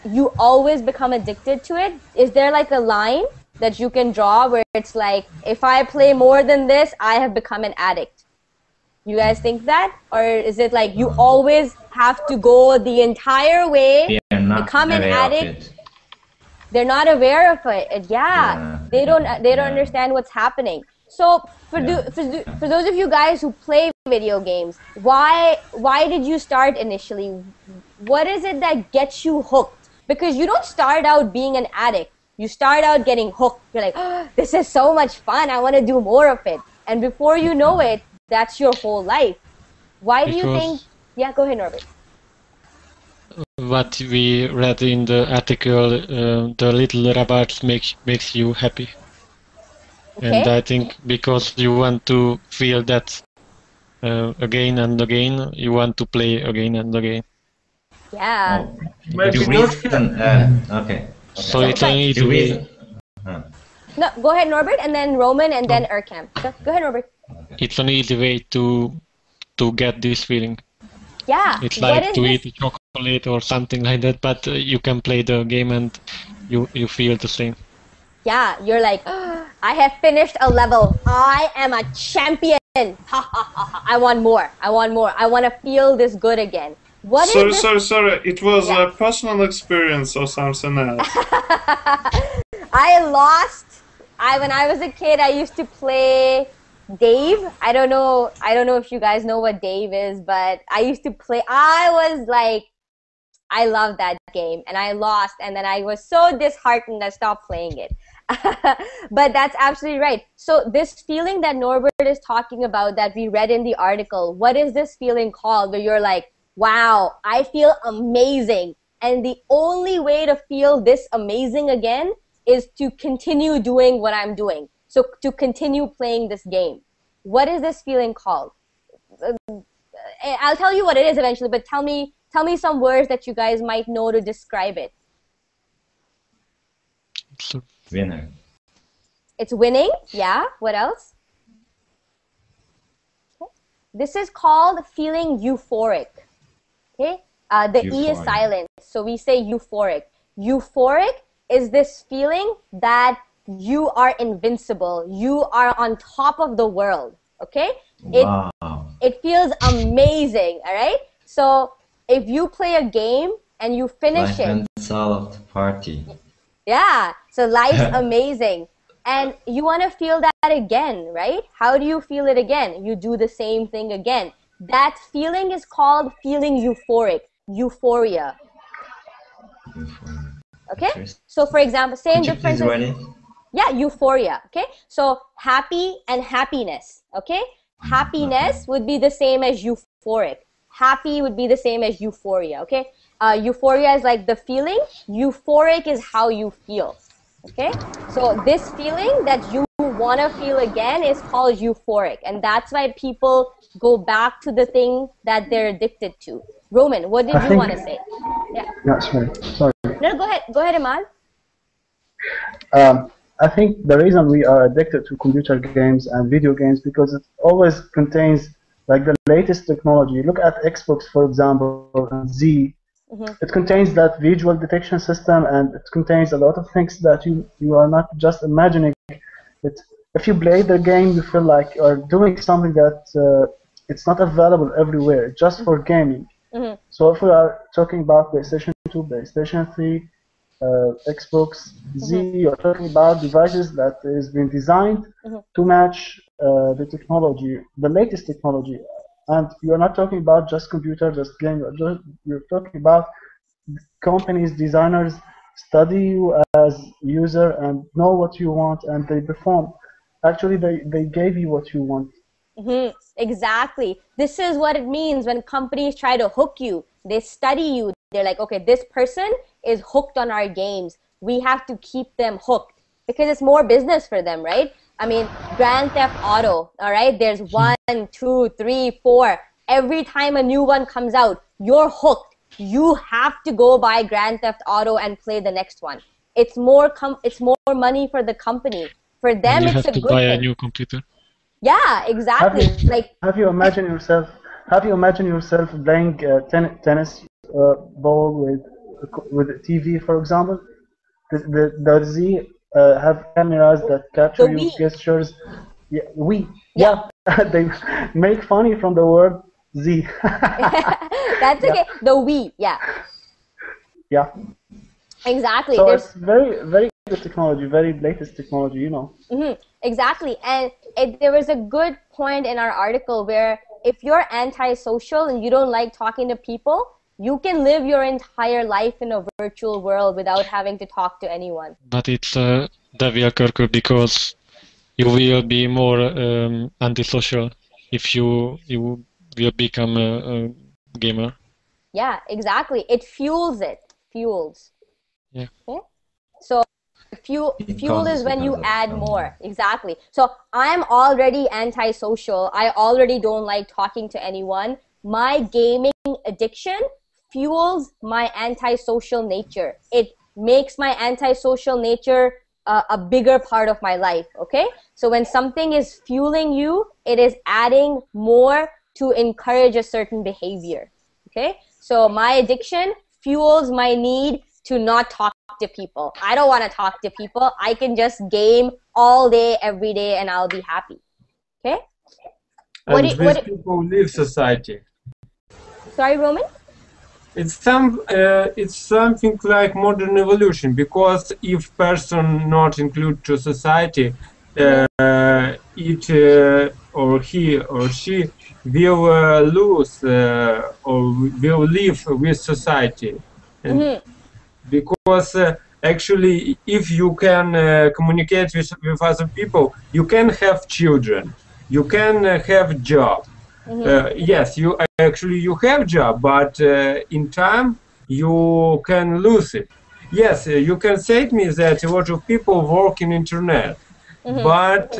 S1: you always become addicted to it? Is there like a line that you can draw where it's like, if I play more than this, I have become an addict? You guys think that? Or is it like you always have to go the entire way, become an addict? They're not aware of it. Yeah. They don't understand what's happening. So for those of you guys who play video games, why did you start initially? What is it that gets you hooked? Because you don't start out being an addict. You start out getting hooked. You're like, oh, this is so much fun. I want to do more of it. And before you know it, that's your whole life. Why do you think? Yeah, go ahead, Norbert.
S9: What we read in the article, the little robots makes you happy. Okay. And I think because you want to feel that again and again, you want to play again and again.
S1: Yeah.
S7: The reason, okay.
S9: So it's an easy way.
S1: No, go ahead, Norbert, and then Roman, and then Erkam. Go ahead, Norbert.
S9: It's an easy way to get this feeling.
S1: Yeah.
S9: It's like to eat chocolate or something like that, but you can play the game and you feel the same.
S1: Yeah, you're like, oh, I have finished a level. I am a champion. Ha ha ha ha. I want more. I want more. I want to feel this good again.
S4: Sorry. It was a personal experience or something else.
S1: I lost. When I was a kid, I used to play Dave. I don't know if you guys know what Dave is, but I used to play. I was like, I love that game, and I lost, and then I was so disheartened I stopped playing it. But that's absolutely right. So this feeling that Norbert is talking about that we read in the article, what is this feeling called where you're like, wow, I feel amazing, and the only way to feel this amazing again is to continue doing what I'm doing. So to continue playing this game. What is this feeling called? I'll tell you what it is eventually, but tell me some words that you guys might know to describe it.
S7: Winner.
S1: It's winning? Yeah. What else? Okay. This is called feeling euphoric. Okay. The E is silent, so we say euphoric. Euphoric is this feeling that you are invincible. You are on top of the world. Okay?
S7: Wow.
S1: It feels amazing. All right? So if you play a game and you finish it.
S7: Life and solved party.
S1: Yeah. So life's amazing. And you want to feel that again, right? How do you feel it again? You do the same thing again. That feeling is called feeling euphoric. Euphoria. Okay? So for example, same difference. Yeah, euphoria. Okay? So happy and happiness. Okay? Happiness would be the same as euphoric. Happy would be the same as euphoria. Okay? Euphoria is like the feeling. Euphoric is how you feel. Okay? So this feeling that you want to feel again is called euphoric. And that's why people go back to the thing that they're addicted to. Roman, what did you want to say? Yeah.
S11: That's right. Sorry.
S1: No, go ahead. Go ahead, Ahmad.
S11: I think the reason we are addicted to computer games and video games because it always contains like the latest technology. Look at Xbox, for example, and Z. It contains that visual detection system, and it contains a lot of things that you are not just imagining. If you play the game, you feel like you are doing something that it's not available everywhere, just for gaming. So if we are talking about PlayStation 2, PlayStation 3, Xbox Z, you're talking about devices that is being designed to match the technology, the latest technology. And you're not talking about just computer, just game. You're talking about companies, designers study you as user and know what you want, and they perform. Actually, they gave you what you want.
S1: Exactly. This is what it means when companies try to hook you. They study you. They're like, okay, this person is hooked on our games. We have to keep them hooked because it's more business for them, right? I mean, Grand Theft Auto, all right? There's 1, 2, 3, 4. Every time a new one comes out, you're hooked. You have to go buy Grand Theft Auto and play the next one. It's more money for the company. For them,
S9: And you
S1: it's
S9: have
S1: a
S9: to
S1: good
S9: buy
S1: thing.
S9: a new computer.
S1: Yeah, exactly.
S11: Have you imagined yourself playing tennis ball with a TV, for example? The Z have cameras that capture your gestures. Yeah, they make funny from the word Z.
S1: That's okay. The Wii, yeah.
S11: Yeah.
S1: Exactly.
S11: So it's very, very good technology, very latest technology, you know.
S1: Exactly. And there was a good point in our article where if you're antisocial and you don't like talking to people, you can live your entire life in a virtual world without having to talk to anyone.
S9: But it's a devil curse because you will be more antisocial if you will become a gamer.
S1: Yeah, exactly. It fuels it. Fuels.
S9: Yeah.
S1: Okay? So fuel is when you add more. Exactly. So I'm already antisocial. I already don't like talking to anyone. My gaming addiction fuels my antisocial nature. It makes my antisocial nature a bigger part of my life. Okay? So when something is fueling you, it is adding more to encourage a certain behavior. Okay? So my addiction fuels my need to not talk to people. I don't want to talk to people. I can just game all day, every day, and I'll be happy. Okay?
S5: And these people leave society.
S1: Sorry, Roman?
S5: It's something like modern evolution, because if person not include to society, it or he or she will lose or will live with society. And because actually, if you can communicate with other people, you can have children, you can have job. Yes, you have job, but in time you can lose it. Yes, you can say to me that a lot of people work in internet, but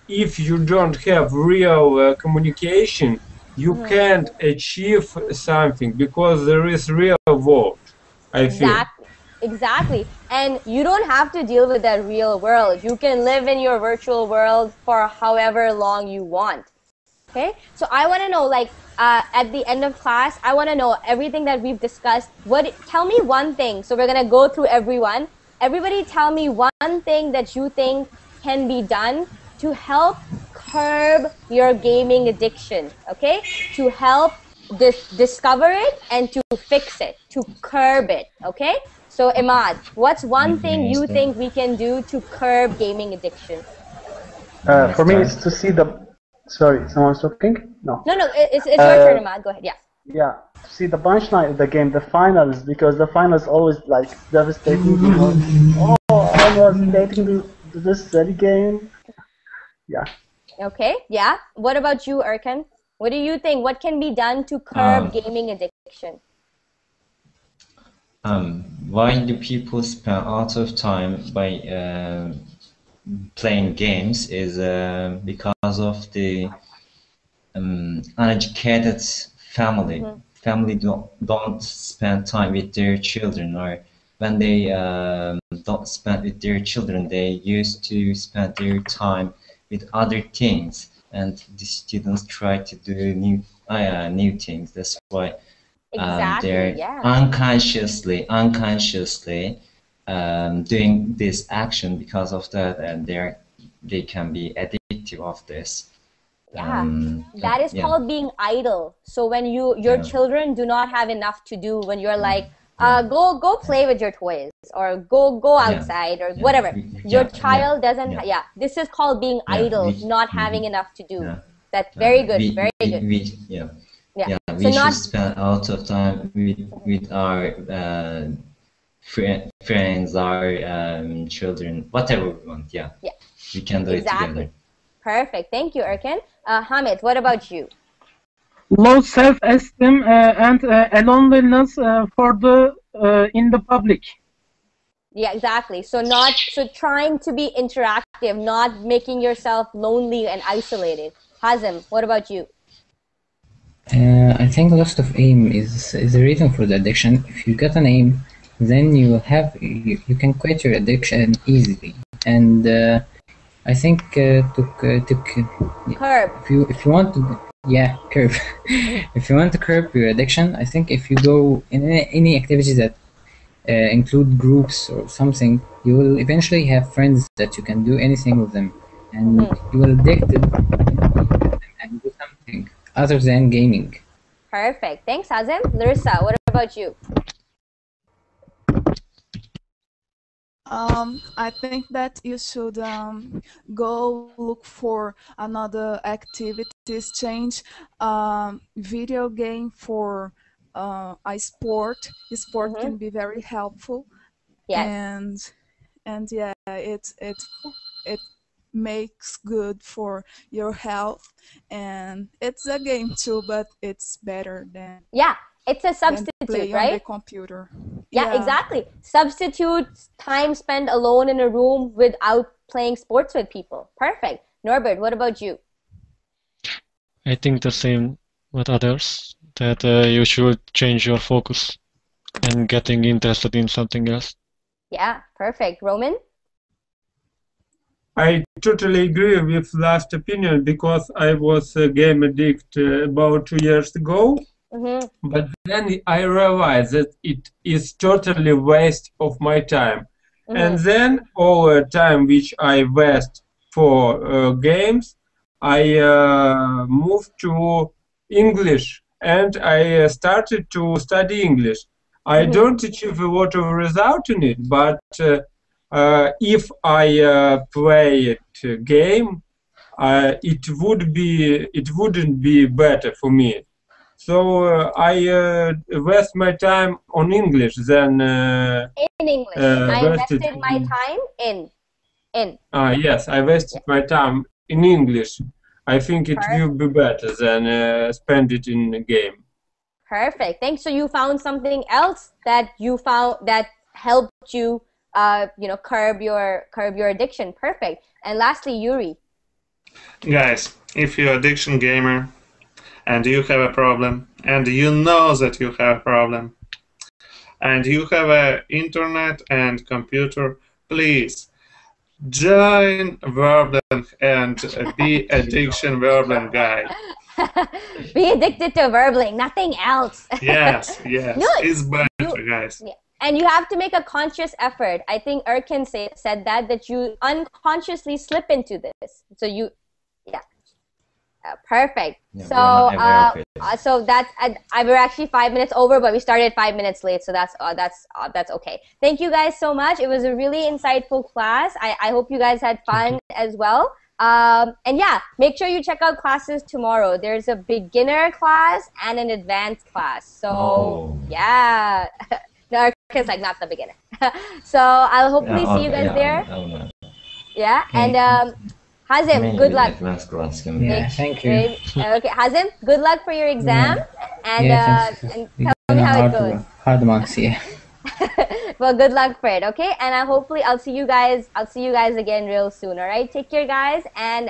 S5: if you don't have real communication, you can't achieve something, because there is real world, I feel.
S1: Exactly. And you don't have to deal with that real world. You can live in your virtual world for however long you want. Okay? So I want to know, like, at the end of class, I want to know everything that we've discussed. Tell me one thing. So we're going to go through everyone. Everybody tell me one thing that you think can be done to help curb your gaming addiction. Okay? To help discover it and to fix it, to curb it. Okay? So Imad, what's one thing you think we can do to curb gaming addiction?
S11: For me, it's to see the... Sorry, someone's talking? No.
S1: No, it's your turn, Imad. Go ahead, yeah.
S11: Yeah, to see the punchline of the game, the finals, because the finals always like devastating. You know? Oh, I was dating to this silly game. Yeah.
S1: Okay, yeah. What about you, Erkan? What do you think? What can be done to curb gaming addiction?
S7: Why do people spend a lot of time by playing games is because of the uneducated family. Family don't spend time with their children, or when they don't spend with their children, they used to spend their time with other things, and the students try to do new things. That's why they're unconsciously doing this action because of that, and they can be addictive of this.
S1: That is called being idle. So when your children do not have enough to do, when you're like, go play with your toys, or go outside, or whatever. Your child doesn't. This is called being idle, not having enough to do. That's very good. Very good.
S7: We should spend a lot of time with our friends, our children, whatever we want. We can do it together.
S1: Perfect. Thank you, Erkan. Hamid, what about you?
S2: Low self-esteem and a loneliness in the public.
S1: Yeah, exactly. So trying to be interactive, not making yourself lonely and isolated. Hazem, what about you?
S3: I think loss of aim is the reason for the addiction. If you get an aim, then you can quit your addiction easily. And I think
S1: Curb.
S3: if you want to curb if you want to curb your addiction, I think if you go in any activities that include groups or something, you will eventually have friends that you can do anything with them, and you will addicted and do something other than gaming.
S1: Perfect. Thanks, Hazem. Larissa, what about you?
S8: I think that you should go look for another activities, change video game for a sport. Sport can be very helpful.
S1: Yes.
S8: And yeah, it makes good for your health, and it's a game too, but it's better than
S1: it's a substitute,
S8: play
S1: right?
S8: on the computer.
S1: Yeah, exactly. Substitute time spent alone in a room without playing sports with people. Perfect. Norbert, what about you?
S9: I think the same with others, that you should change your focus and getting interested in something else.
S1: Yeah, perfect. Roman?
S5: I totally agree with last opinion, because I was a game addict about 2 years ago. But then I realized that it is totally waste of my time. And then all the time which I waste for games, I moved to English, and I started to study English. I don't achieve a lot of result in it, but if I play a game, it wouldn't be better for me. So I waste my time on English than
S1: in English. I invested my time in.
S5: Yes, I wasted my time in English. I think it will be better than spend it in a game.
S1: Perfect. Thanks. So you found something else that helped you, curb your addiction. Perfect. And lastly, Yuri.
S4: Guys, if you're addiction gamer and you have a problem, and you know that you have a problem, and you have an internet and computer, please join Verbling and be addiction Verbling guy.
S1: Be addicted to Verbling, nothing else.
S4: Yes, it's better, guys.
S1: Yeah. And you have to make a conscious effort. I think Erkin said that you unconsciously slip into this. So perfect.
S7: Yeah,
S1: so that's we're actually 5 minutes over, but we started 5 minutes late, so that's okay. Thank you guys so much. It was a really insightful class. I hope you guys had fun as well. And yeah, make sure you check out classes tomorrow. There's a beginner class and an advanced class. So yeah, no, Erkin's like not the beginner. So I'll hopefully see you guys there. Yeah, and Hazem, good luck.
S3: Yeah, thank you.
S1: Okay, Hazem, good luck for your exam, and tell me how it goes.
S3: Hard marks, yeah.
S1: Well, good luck for it, okay? And hopefully I'll see you guys again real soon. All right, take care, guys, and